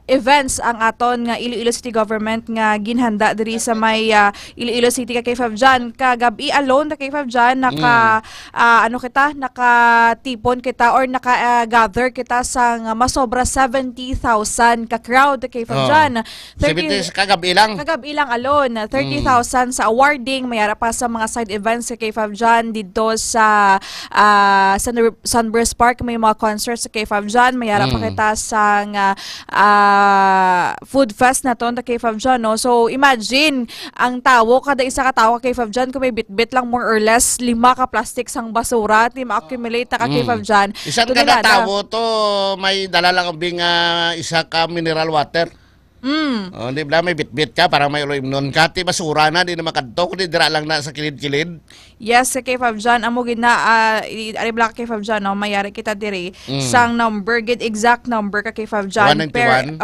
events ang aton nga Iloilo City Government nga ginhanda diri sa may Iloilo City ka K5 dyan. Kagabi alone ta K5 dyan, nakatipon kita or naka-gather kita sang masobra 70,000 ka crowd ta K5 dyan.
70 kagabi lang.
Kagabi lang alone, 30,000 sa awarding, mayara pa sa mga side events sa K5 dyan, dito sa Sunburst Park, may mga concerts sa K5 dyan, mayara pa kita sa food fest na to, na K5 dyan, no? So, imagine, ang tawo, kada isa ka tawo ka K5 dyan, kung may bit-bit lang more or less, 5 ka plastic sang basura, at ma-accumulate na ka K5 dyan.
Isang kada tawo to, may dala lang bing isa ka mineral water. Di ba may bit-bit ka para may uloy nun ka, ti basura na, di na makadto, kundi dira lang na sa kilid-kilid.
Yes, sa K5 dyan, amo gina, aribla ka K5 dyan, no, mayari kita diri, sang number, get exact number ka K5 dyan.
191?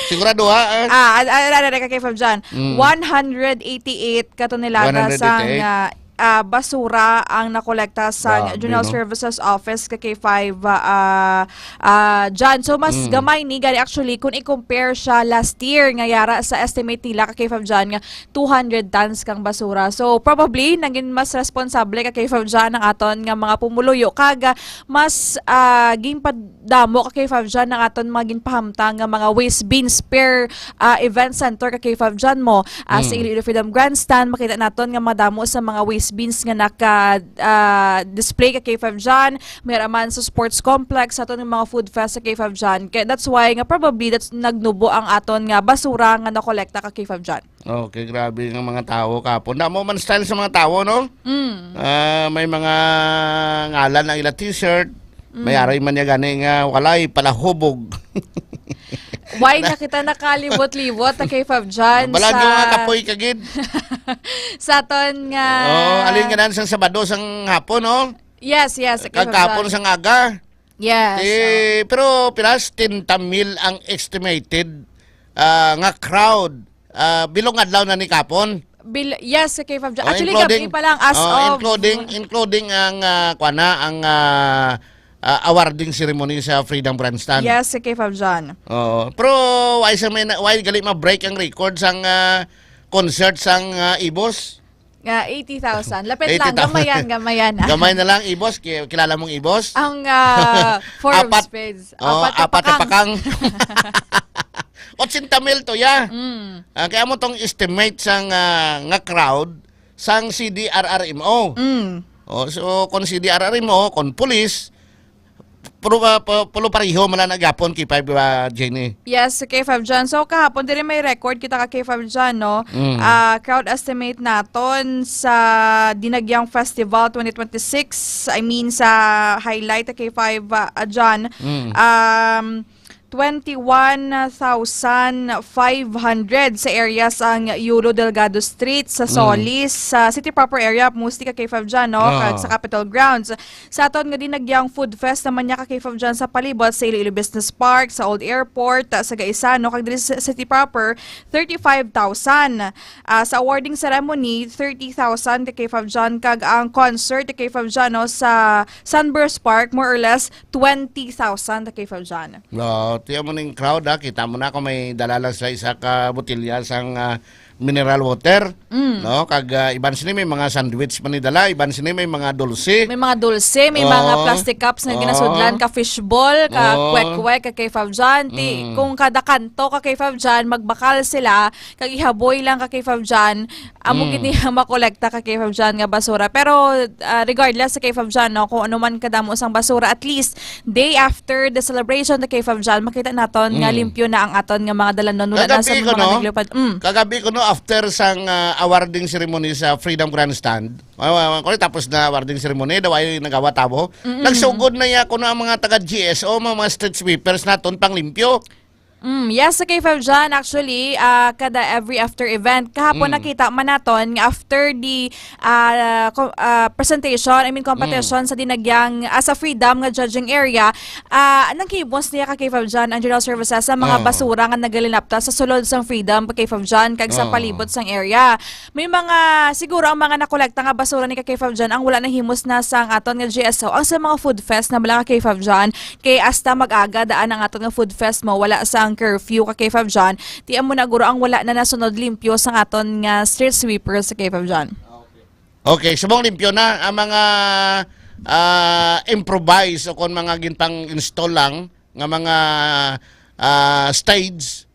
Sigurado ha?
Ka K5 dyan, 188 katonelada sang basura ang nakolekta sa General Services Office ka K5 dyan. So, mas gamay ni gani actually kung i-compare siya last year nga yara sa estimate nila ka K5 dyan nga 200 tons kang basura. So, probably naging mas responsable ka K5 dyan ng aton nga mga pumuluyo. Kaga mas ginpadamo ka K5 dyan ng aton mga ginpahamtang nga mga waste bins per event center ka K5 dyan mo. Sa Iloilo Freedom Grandstand, makita naton nga madamo sa mga waste bins nga naka-display ka K5 dyan. Mayroon man sa sports complex, aton ng mga food fest sa K5 dyan. Kaya that's why nga probably that's nagnubo ang aton nga basura nga nakolekta ka K5 dyan.
Okay, grabe ng mga tao kapon. Damo man style sa mga tao, no? May mga ngalan ng ila t-shirt. May aray man niya gani nga walay palahubog.
Why na kita nakalibot-libot na K5 dyan
Balagyo nga kapoy kagid.
sa aton nga...
alin nga nan sang Sabado sang hapon, no?
Yes,
kagkapon sang aga.
Yes.
Pero pilas 10,000 ang estimated nga crowd. Bilong adlaw na ni kapon.
Yes, sa K5 dyan. Actually, gabi pa lang as of...
Including ang awarding ceremony sa Freedom Grandstand.
Yes, sa K5 dyan.
Pero why gali ma-break ang record sang concert sang Ibos?
80,000. Lapit lang, gamayan.
Gamay na lang Ibos, kilala mong Ibos?
Ang Forbes page.
Apat na pakang. 80,000 to ya. Kaya mo tong estimate sang nga crowd sang CDRRMO. So kung CDRRMO, kung police, pulo pariho man na nagapon K5 Jenny.
Yes, K5 dyan. So kahapon din may record kita ka K5 dyan, no? Crowd estimate naton sa Dinagyang Festival 2026, I mean sa highlight K5 dyan, 21,500 sa areas ang Yulo Delgado Street, sa Solis, sa city proper area, mostly ka K5 dyan, no? Sa Capitol Grounds. Sa aton nga dinagyang food fest naman niya ka K5 dyan sa palibot, sa Iloilo Business Park, sa Old Airport, sa Gaisano, kag diri sa city proper, 35,000. Sa awarding ceremony, 30,000 ka K5 dyan, kag ang concert ka K5 dyan, no? Sa Sunburst Park, more or less, 20,000 ka K5 dyan.
Tiyan mo ng crowd, kita mo na kung may dala lang sa isa ka botilya sang mineral water, no? Kag iban sini may mga sandwich man ni dala, iban sini may mga dulce.
May mga dulce, may mga plastic cups na ginasudlan, ka fishball, ka kwek-kwek, ka K5 dyan. Kung kada kanto ka K5 dyan, magbakal sila, kag ihaboy lang ka K5 dyan, amo gini makolekta ka K5 dyan nga basura. Pero regardless sa K5 dyan, no, kung ano man kadamo sang basura, at least day after the celebration the K5 dyan, makita naton nga limpyo na ang aton nga mga dalan nun. Wala na sa mga naglupad.
Kagabi ko no, after sang awarding ceremony sa Freedom Grandstand, tapos na awarding ceremony, daw ay nagawa tabo, nagsugod na ya ko na ang mga taga-GSO, mga street sweepers naton pang limpyo.
Yes, sa K5 dyan, actually, kada every after event, kahapon nakita man naton nga after the presentation, competition sa dinagyang sa Freedom nga judging area, nagkibos niya ka K5 dyan ang General Services sa mga basura nga nagalinapta sa sulod sang Freedom pa K5 dyan, kag sa palibot sang area. May mga, siguro ang mga nakolekta nga basura ni ka K5 dyan, ang wala na himos na sang aton nga GSO, ang sa mga food fest na wala ka K5 dyan, kay hasta mag-aga daan ang aton nga food fest mo, wala sang curfew ka K5 dyan, tiyan mo na guro ang wala na nasunod limpyo sa aton nga street sweepers sa K5 dyan.
Okay, subong limpyo na ang mga improvise o kung mga gintang install lang nga mga stage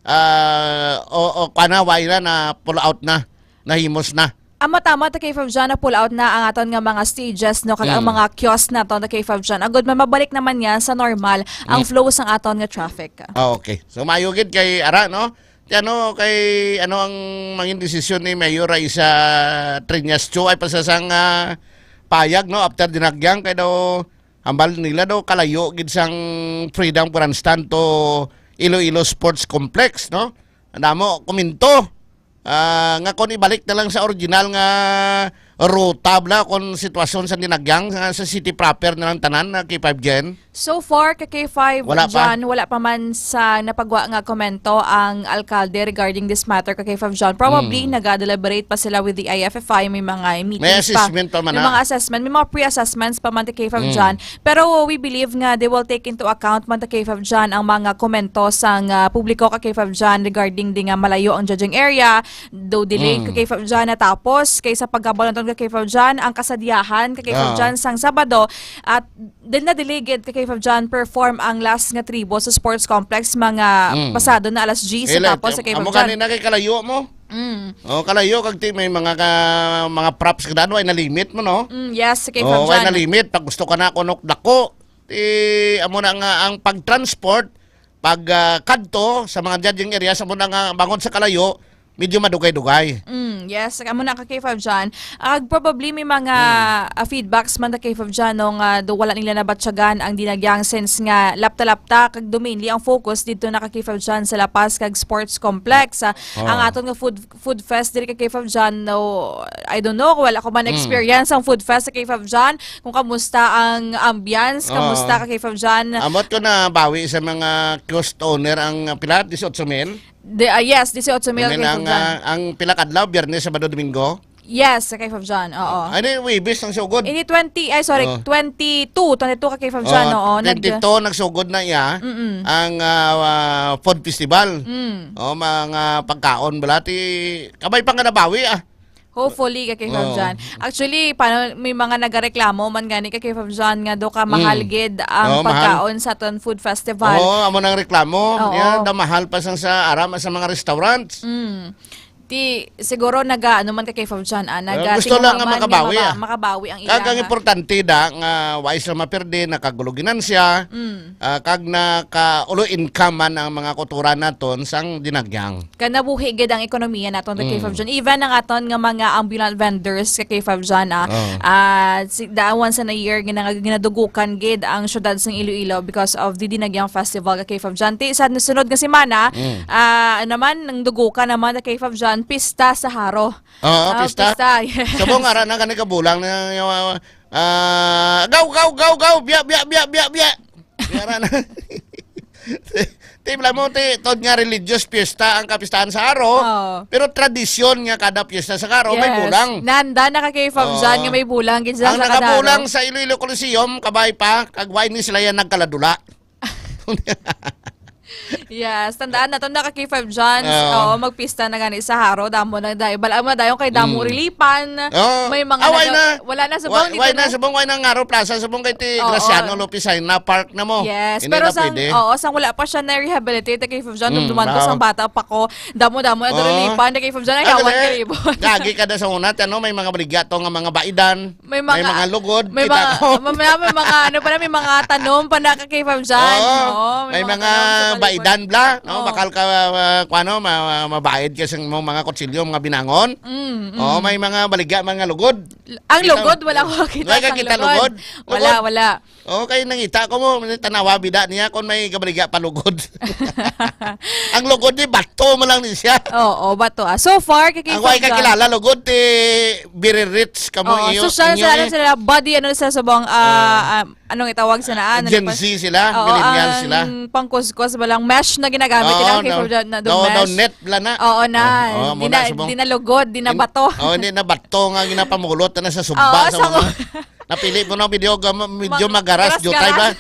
o panaway na pull out na, nahimos na.
Tama ta K5 dyan na pull out na ang aton nga mga stages, no, kag ang mga kiosk na to na K5 dyan. Agad mabalik naman yan sa normal ang flow sang aton nga traffic.
Okay. So mayugid kay Ara, no? Kay ang mangin desisyon ni Mayor ay sa Triñas Cho ay pasasang payag, no, after dinagyang kay daw hambal nila daw kalayo gid sang Freedom Grandstand to Iloilo Sports Complex, no? Andamo kuminto nga kon ibalik na lang sa original nga ruta bla kon sitwasyon sa dinagyang sa city proper na lang tanan na K5 gen.
So far, ka K5
wala
pa man sa napagwa nga komento ang alkalde regarding this matter ka K5 dyan. Probably nag-deliberate pa sila with the IFFI, may mga meetings
may assessment pa man
may mga assessment, may mga pre-assessments pa man ta K5 dyan. Pero we believe nga they will take into account man ta K5 dyan ang mga komento sang publiko ka K5 dyan regarding di nga malayo ang judging area, do delayed ka K5 dyan, na tapos kaysa pagkabalon ka K5 dyan, ang kasadiyahan ka K5 dyan sang Sabado, at din na delegate ka K5 dyan perform ang last nga tribo sa sports complex mga pasado na alas G sa tapos sa K5
dyan. Amo kanina kay kalayo mo? Kalayo kag may mga props kada ay na limit mo, no?
Yes, sa K5 dyan.
Ay na limit pag gusto ka na kunok dako. Amo na nga ang pag-transport pag kadto sa mga judging area sa mo na nga bangon sa kalayo, medyo madugay-dugay.
Yes, amo na ka K5 dyan. Probably may mga feedbacks man na K5 dyan nung wala nila nabatsyagan ang dinagyang since nga lapta-lapta kag mainly ang focus dito na ka K5 dyan sa La Paz kag Sports Complex. Ang aton nga food fest diri ka K5 dyan, no, I don't know, wala ko man experience ang food fest sa K5 dyan, kung kamusta ang ambience, kamusta ka K5 dyan.
Amot ko na bawi sa mga kiosk owner ang pila 18,000.
Yes, 18,000 K5 dyan.
Ang pila kadlaw, Biyernes, Sabado, Domingo?
Yes, sa K5 dyan, oo.
Ano yung Wibis ng sugod?
22 ka K5 dyan, oo.
22 nagsugod na iya ang food festival. Mga pagkaon balati. Kabay pa nga nabawi
Hopefully, ka K5 dyan. Actually, paano may mga nagareklamo man gani ka K5 dyan nga do ka mahal gid ang pagkaon sa ton food festival.
Amo nang reklamo. Yan, mahal pa sang sa aram sa mga restaurants.
Siguro ano man ka K5 dyan,
gusto lang nga makabawi.
Makabawi ang ilang.
Kag importante da nga wais na maperde, nakaguluginan siya. Kag nakaulo income man ang mga kultura naton sang dinagyang.
Kanabuhi gid ang ekonomiya naton ka K5 dyan. Even ang aton nga mga ambulant vendors ka K5 dyan, once in a year ginadugukan gid ang syudad sang Iloilo because of the dinagyang festival ka K5 dyan. Sa sunod nga semana, naman nang dugukan naman ka K5 dyan, pista sa Haro.
Pista.
Yes.
Sabong ara na kanika bulang na gaw biya. Biara na. Tibla mo tod nga religious pista ang kapistahan sa Haro. Pero tradisyon nga kada pista sa Haro may bulang.
Nanda na ka K5 dyan nga may bulang gid sa
ang nakabulang sa Iloilo Coliseum kabay pa kag why ni sila yan nagkaladula.
Yes, tandaan na to na K5 John.
Oo.
Magpista na gani sa haro. Damo na dayo. Bala dayon kay Damo Rilipan. May mga
Away na.
wala na sa bang dito
Why na subong why na Ngaro Plaza subong kay ti Graciano Lopez ay na park na mo.
Yes,
Hindi
pero
na
sang
pwede.
sang wala pa siya na rehabilitate kay K5 John duman ko
wow.
sang bata pa ko. Damo na Rilipan kay K5 John ay hawan kay ibo.
Gagi ka da sa unat may mga baligato nga mga baidan.
May mga
lugod.
May
kita
mga
ko.
may mga ano pa na may mga tanom pa na kay K5 John.
May mga baidan bla, no? Bakal ka mabayad ka sa mga kutsilyo, mga binangon. May mga baligya, mga lugod.
Ang lugod wala ko kita.
Wala ka kita lugod.
Wala.
Kay nangita ko mo tanawa bida niya kung may kabaligya pa lugod. Ang lugod ni bato mo lang ni siya.
Oo, bato. So far kay
Ang way ka kilala lugod very rich kamo iyo.
So sila body ano sa subong anong itawag sa naan?
Gen Z sila, millennial sila.
Ang pangkuskus balang mesh na ginagamit nila kay na
mesh. Net bla na.
Oo na. Di na lugod, di na bato.
Hindi na bato nga ginapamulot na sa sumba sa mga. Napili mo na medyo magaras jutay ba?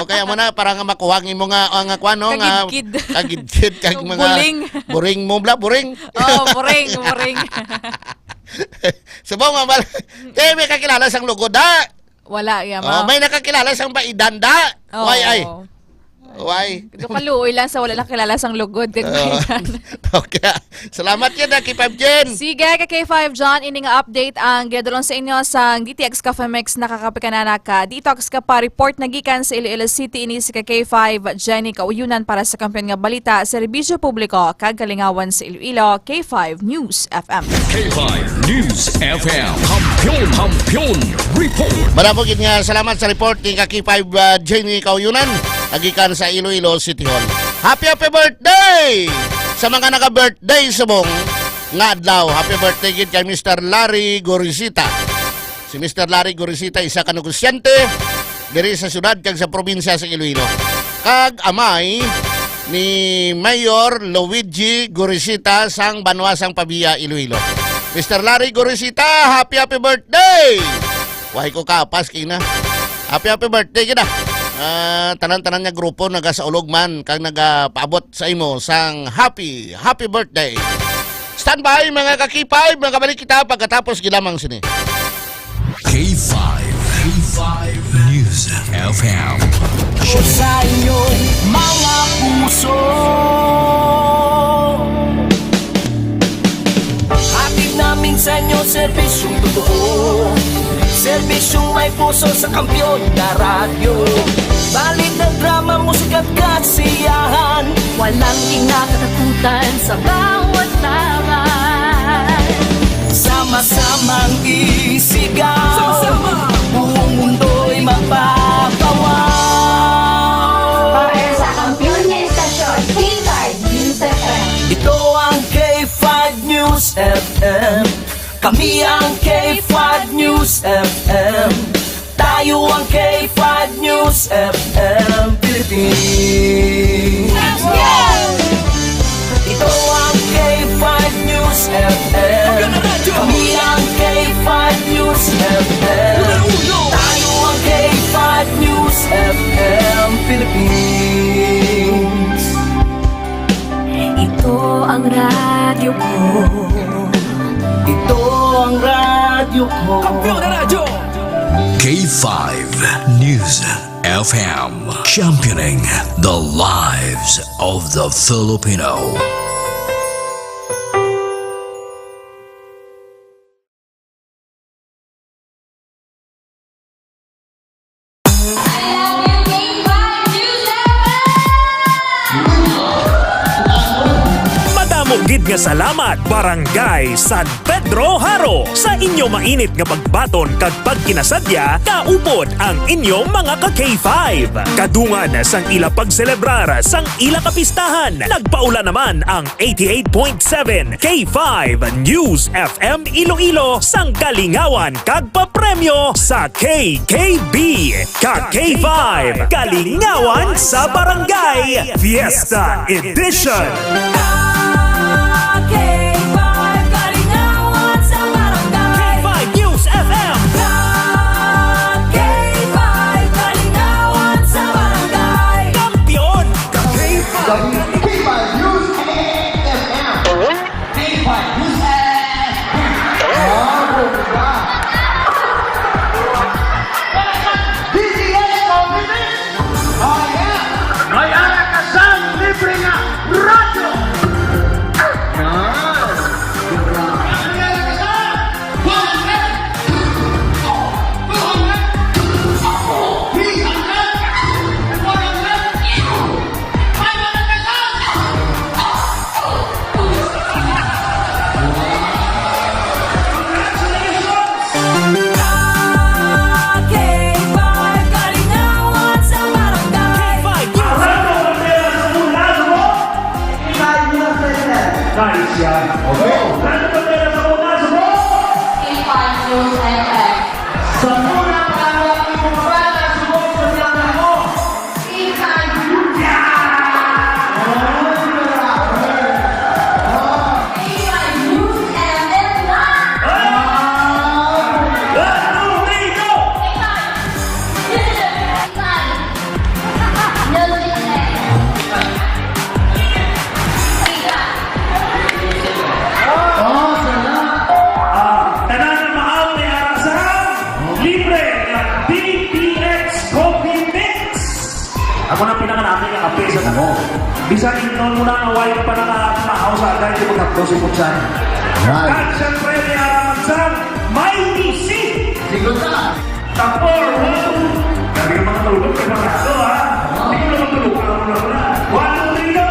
Okay mo na para nga makuha mo nga ang kwano nga kagidkid kag mga buring mo bla buring.
Buring.
Subong nga may kakilala sang lugod da.
Wala yan.
May nakakilala sang baidan da. Why?
Kaluoy lang sa wala lang kilala sang lugod.
Okay. Salamat yan, K5 Jen.
Sige, K5 John, ini nga update ang gidulong sa inyo sa DTX Cafe Mix nakakapikanana ka. Detox ka pa report nagikan sa Iloilo City ini si K5 Jenny kauyunan para sa kampiyon nga balita sa serbisyo publiko kag kalingawan sa Iloilo. K5 News FM.
K5 News FM. Kampiyon report.
Marapogin nga salamat sa report ni K5 Jenny kauyunan nagikan sa Iloilo City Hall. Happy birthday! Sa mga naka-birthday subong nga adlaw, happy birthday gid kay Mr. Larry Gorisita. Si Mr. Larry Gorisita isa ka negosyante diri sa syudad kag sa probinsya sa Iloilo. Kag amay ni Mayor Luigi Gorisita sang Banwasang Pabia, Iloilo. Mr. Larry Gorisita, happy birthday! Wahay ko kapas kina. Happy birthday kita. Tanan-tanan nga grupo nagasaulog man kang nagapaabot sa imo sang happy birthday. Stand by mga K5, magabalik kita pagkatapos gilamang sini.
K5 News FM.
Sa inyong mga puso, hatid namin sa inyo serbisyong totoo, serbisyong may puso sa kampiyon na radyo. Balit ng drama, musika at kasiyahan,
walang kinakatakutan sa bawat laban.
Sama-samang isigaw, buong mundo'y magpapawaw.
Para sa kampiyon na istasyon, K5 News FM.
Ito ang K5 News FM. Kami ang K5 News FM. Tayo ang K5 News FM Philippines. Ito ang K5 News FM. Kami ang K5 News FM. Tayo ang K5 News FM Philippines.
Ito ang radyo ko.
Ito ang radyo ko.
K5 News FM. Championing the lives of the Filipino.
Gid nga salamat Barangay San Pedro Haro sa inyo mainit nga pagbaton kag pagkinasadya kaupod ang inyong mga ka-K5. Kadungan sang ila pagselebrar sang ila kapistahan. Nagpaula naman ang 88.7 K5 News FM Iloilo sang kalingawan kag papremyo sa KKB. Ka-K5 Kalingawan sa Barangay Fiesta Edition.
Ako.
Bisa inon mo na ang away pa nakamahaw sa agad yung magkapdo si Putsan. At siyempre, may aramansan, may isip!
Sigot ka!
Tapor, gabi ng mga tulog kay Marado, ha? Hindi ko naman tulog, alam mo na. 1, 2, 3, go!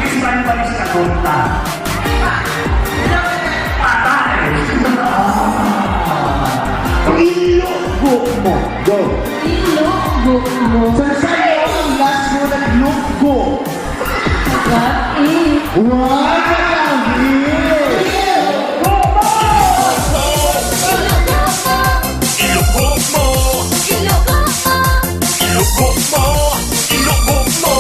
Kisman balis ka konta.
Ilugbo mo. Go.
Ilugbo mo.
Saan ang last mo naglugbo? What?
Ilugog mo! Ilugog mo! Ilugog mo!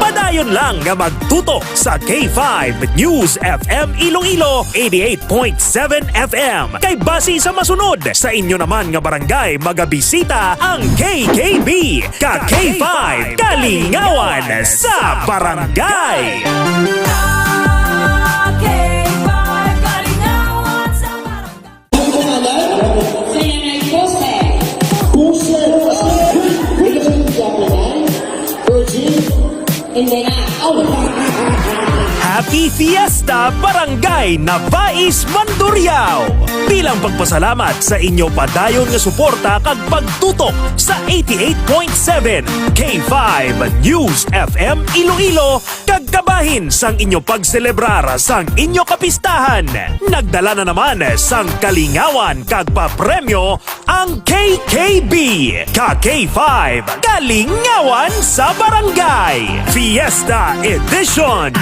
Padayon lang nga magtutok sa K5 News FM Iloilo 88.7 FM. Kay base sa masunod sa inyo naman nga barangay magabisita ang KKB ka K5 Kalingawan sa barangay. Happy Fiesta Barangay Navais Mandurriao! Bilang pagpasalamat sa inyo padayon nga suporta kag pagtutok sa 88.7 K5 News FM Iloilo kag kabahin sang inyo pagselebrar sang inyo kapistahan. Nagdala na naman sang kalingawan kag papremyo ang KKB ka K5 Kalingawan sa Barangay Fiesta Edition.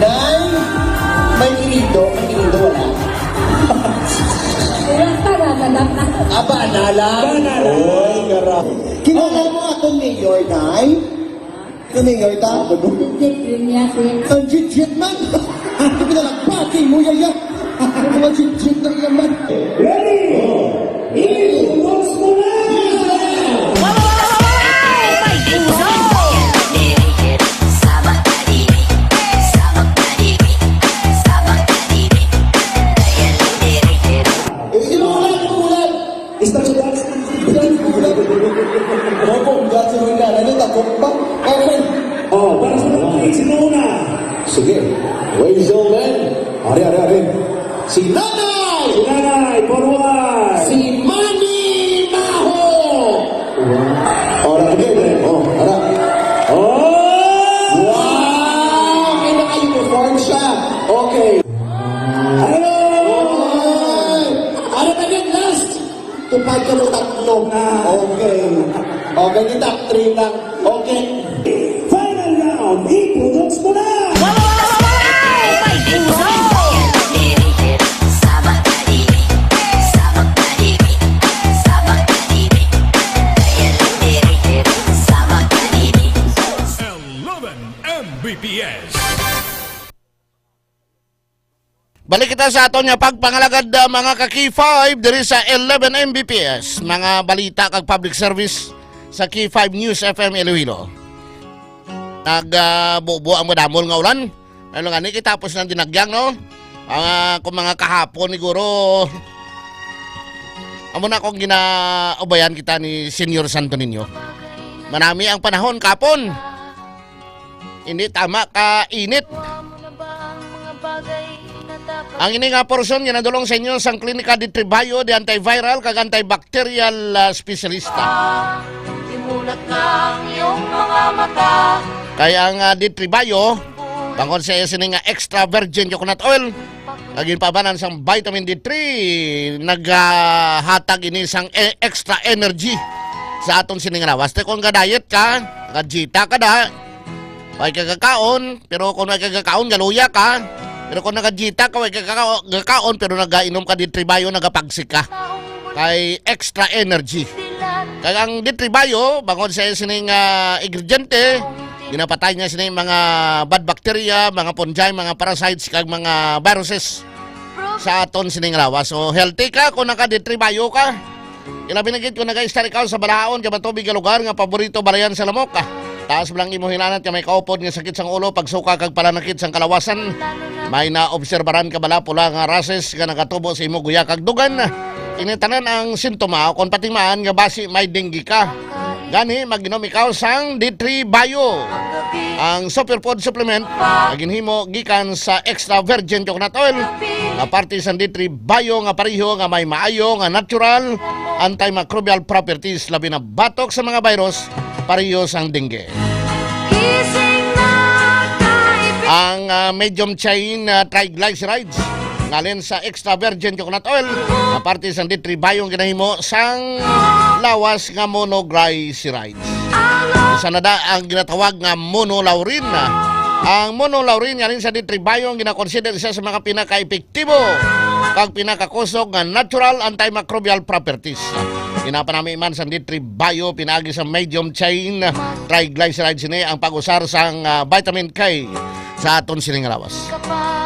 Nay, may ilido, wala. Aba, nala. Oy, gara. Kilala mo atong mayor, Nay? Yung mayor ta? Ang jit-jit man. Hindi ko nalagpati mo, yaya. Mga jit-jit na naman. Ready? Once more. Sige, ladies and gentlemen, ari. Si Nanay, forward. Si Manny Maho. Alright, again, Okay kita, 3 lang. Okay. Final round, i-products mo na!
BPS.
Balik kita sa aton nga pagpangalagad mga ka-K5 diri sa 11 Mbps. Mga balita kag public service sa K5 News FM Iloilo. Nagbubuo ang madamol nga ulan. Ano nga ni kitapos ng dinagyang no? Kung mga kahapon siguro amo na akong ginaubayan kita ni Senior Santo Niño. Manami ang panahon kapon. Hindi tama ka init. Ang ini nga porson nga nadulong sa inyo sang Klinika di Tribayo de antiviral kag antibacterial specialista.
Imulat ng iyong mga mata.
Kaya ang di Tribayo bangod sa sini nga extra virgin coconut oil kagin pabanan sang vitamin D3 naghatag ini sang extra energy sa aton sini nga nawas. Kung ga-diet ka, ga-jita ka da, ay kagakaon, pero kung nagkagakaon, galuya ka. Pero kung nagajita ka, ay kagakaon, pero nagainom ka di Tribayo, nagapagsik ka. Kay extra energy. Kaya ang di Tribayo, bangod sa sining ingrediente, ginapatay niya sining mga bad bacteria, mga fungi, mga parasites, kag mga viruses sa aton sining lawas. So healthy ka kung naka di Tribayo ka. Ilabi na gid kung nag-star ikaw sa balahaon, kaya matubig ka lugar, nga paborito balayan sa lamok ka. Taas lang imo hinanat ka may kaupod nga sakit sang ulo, pagsuka kag palanakit sang kalawasan. May naobserbaran ka bala pula nga rases nga nakatubo sa imo guya kag dugan. Initanan ang sintoma kung patimaan nga basi may dengue ka. Gani maginom ikaw sang D3 Bio. Ang superfood supplement ginhimo gikan sa extra virgin coconut oil. Nga parte sang D3 Bio nga pareho nga may maayo nga natural antimicrobial properties labi na batok sa mga virus pareho sang dengue. Ang medium chain triglycerides ngalin sa extra virgin coconut oil na parte sang D3 Bio ginahimo sang lawas nga monoglycerides. Isa na da ang ginatawag nga monolaurin. Ang monolaurin ngalin sa D3 Bio ginakonsider isa sa mga pinaka-epektibo kag pinakakusog nga natural antimicrobial properties. Ginapanami man sa D3 Bio pinagi sa medium chain triglycerides ini ang pag-usar sang vitamin K sa aton sining lawas.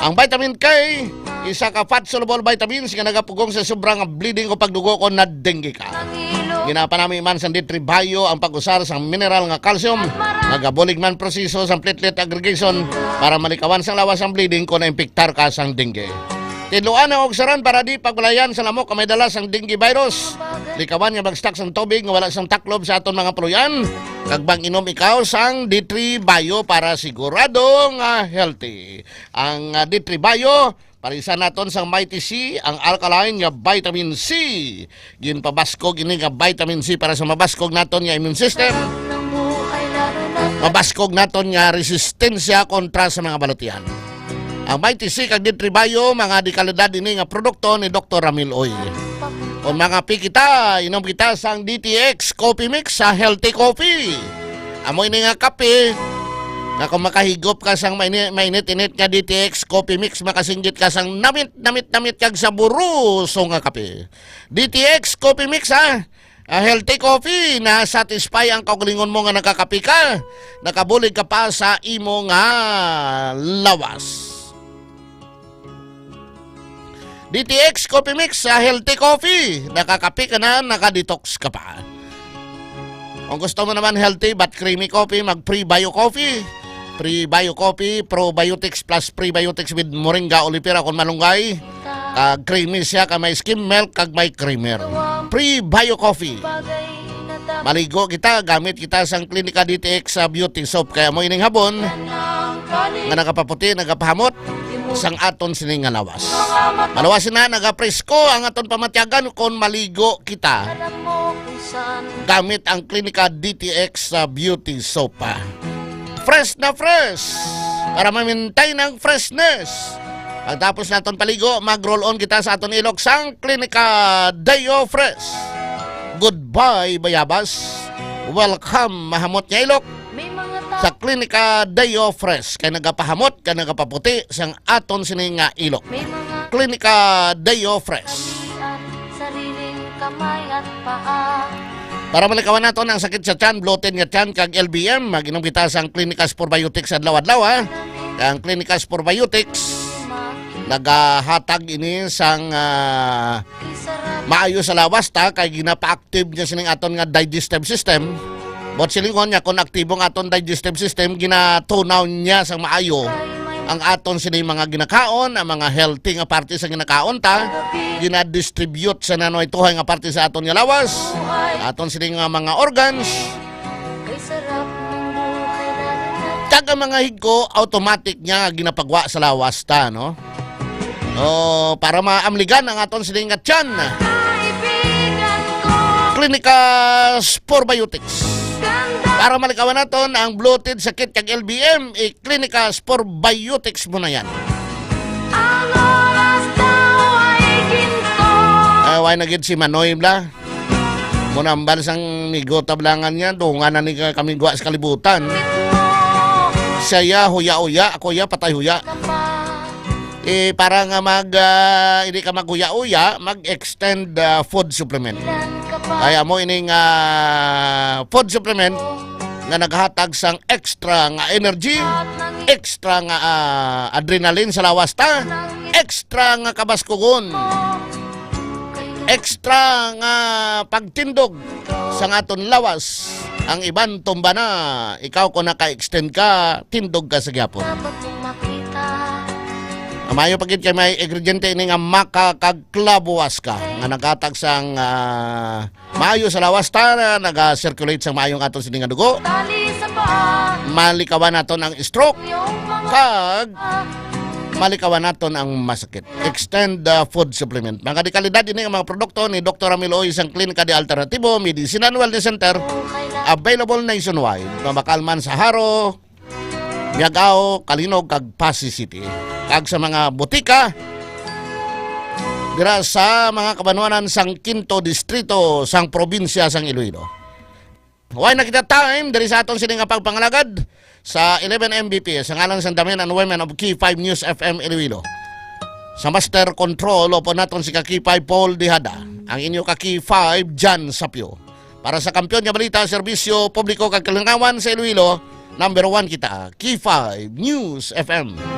Ang vitamin K isa ka fat soluble vitamins nga nagapugong sa sobrang bleeding o pagdugo kung na-dengue ka. Ginapanami man sa D3 Bio ang pag-usar sa mineral nga calcium, nagabulig man proseso sa platelet aggregation para malikawan sa lawas ang bleeding kung na-impiktar ka sang dengue. Tidluan ang ogsaran para di pagbalayan sa lamok may dala sang dengue virus. Likawan nga mag-stock sang tubig nga wala sang taklob sa aton mga puluyan. Kagbang inom ikaw sang D3 Bio para siguradong healthy. Ang D3 Bio parisa naton sang Mighty C, ang alkaline nga vitamin C. Ginpabaskog ini nga vitamin C para sa mabaskog naton nga immune system. Mabaskog naton nga resistensya kontra sa mga balutian. Ang Mighty C kag D3 Bio mga di kalidad ini nga produkto ni Dr. Ramil Oy. Kung mga kita, inom kita sang DTX Coffee Mix sa Healthy Coffee. Amoy ni nga kape na kung makahigop ka sang mainit-init nga DTX Coffee Mix, makasinggit ka sang namit kag saburuso nga kape. DTX Coffee Mix healthy coffee na satisfy ang kaugalingon mo nga nakakapi ka. Nakabulig ka pa sa imo nga lawas. DTX Coffee Mix healthy coffee. Nakakapi ka na, nakadetox ka pa. Kung gusto mo naman healthy but creamy coffee, mag pre-bio coffee. Pre-bio coffee, probiotics plus prebiotics with moringa olipera kung malunggay. Kag creamy siya, kag may skim milk, kag may creamer. Pre-bio coffee. Maligo kita, gamit kita sang Klinika DTX beauty soap. Kaya mo ining habon, nga nagapaputi, nagapahamot, sang aton sining nga lawas. Malawasin na, nagapresko ang aton pamatyagan kung maligo kita. Gamit ang Klinika DTX beauty soap. Fresh na fresh para mamintay ng freshness. Pagtapos naton paligo, mag-roll on kita sa aton ilok sang Klinika Deo Fresh. Goodbye, bayabas. welcome mahamot nga ilok sa Klinika Diofres kay nagapahamot kay nagapaputi sang aton sini nga ilok. Klinika Diofres. Para malikawan naton ang sakit sa tiyan, bloated nga tiyan kag LBM, maginom kita sang Clinicas Probiotics adlaw-adlaw ha. Ang Clinicas Probiotics nagahatag ini sang maayo sa lawas ta kay ginapa-active niya sining aton nga digestive system. Bot silingon niya kung aktibong aton digestive system, ginatunaw niya sang maayo ang aton sining mga ginakaon, ang mga healthy nga parte sa ginakaon ta, ginadistribute sa nanoy tuhay nga parte sa aton nga lawas, aton sining mga organs. Kag ang mga higko, automatic niya ginapagwa sa lawas ta, no? Para maamligan ang aton sining nga tiyan. Clinicas Probiotics. Para malikawan naton ang bloated, sakit kag LBM, Clinicas Probiotics mo na yan. Why nagit si Manoy bla? Munambal sang nigotablangan niya, dungan na ni kami gwa sa kalibutan. Saya huya-uya, ako ya patay huya. Para nga hindi ka maghuya-uya, mag-extend food supplement. Kaya mo ining food supplement nga naghatag sang extra nga energy, extra nga adrenaline sa lawas ta, extra nga kabaskugon, extra nga pagtindog sa aton lawas. Ang iban tumba na, ikaw kung naka-extend ka, tindog ka sa gyapon. Mayo pagit kay may ingrediente ini nga makakagklabuwas ka nga naghatag sang maayo sa lawas ta, naga-circulate sang maayong aton sining nga dugo. Malikawan naton ang stroke kag malikawan naton ang masakit. Extend food supplement. Mga dekalidad ini ang mga produkto ni Dr. Amiloy sang Klinika de Alternativo Medicine and Wellness Center, available nationwide. Mabakalman sa Haro, Miagao, Kalinog kag Pasig City. Kag sa mga butika dira sa mga kabanwanan sang Quinto Distrito sang probinsya sang Iloilo. Why nakita time diri sa aton sining nga pagpangalagad sa 11 Mbps ang alang sang Damian and Women of Key 5 News FM Iloilo. Sa Master Control opo naton si Key 5 Paul Dihada, ang inyo Key 5 Jan Sapio. Para sa kampiyon nga balita, serbisyo publiko kag kalingawan sa Iloilo, number 1 kita, Key 5 News FM.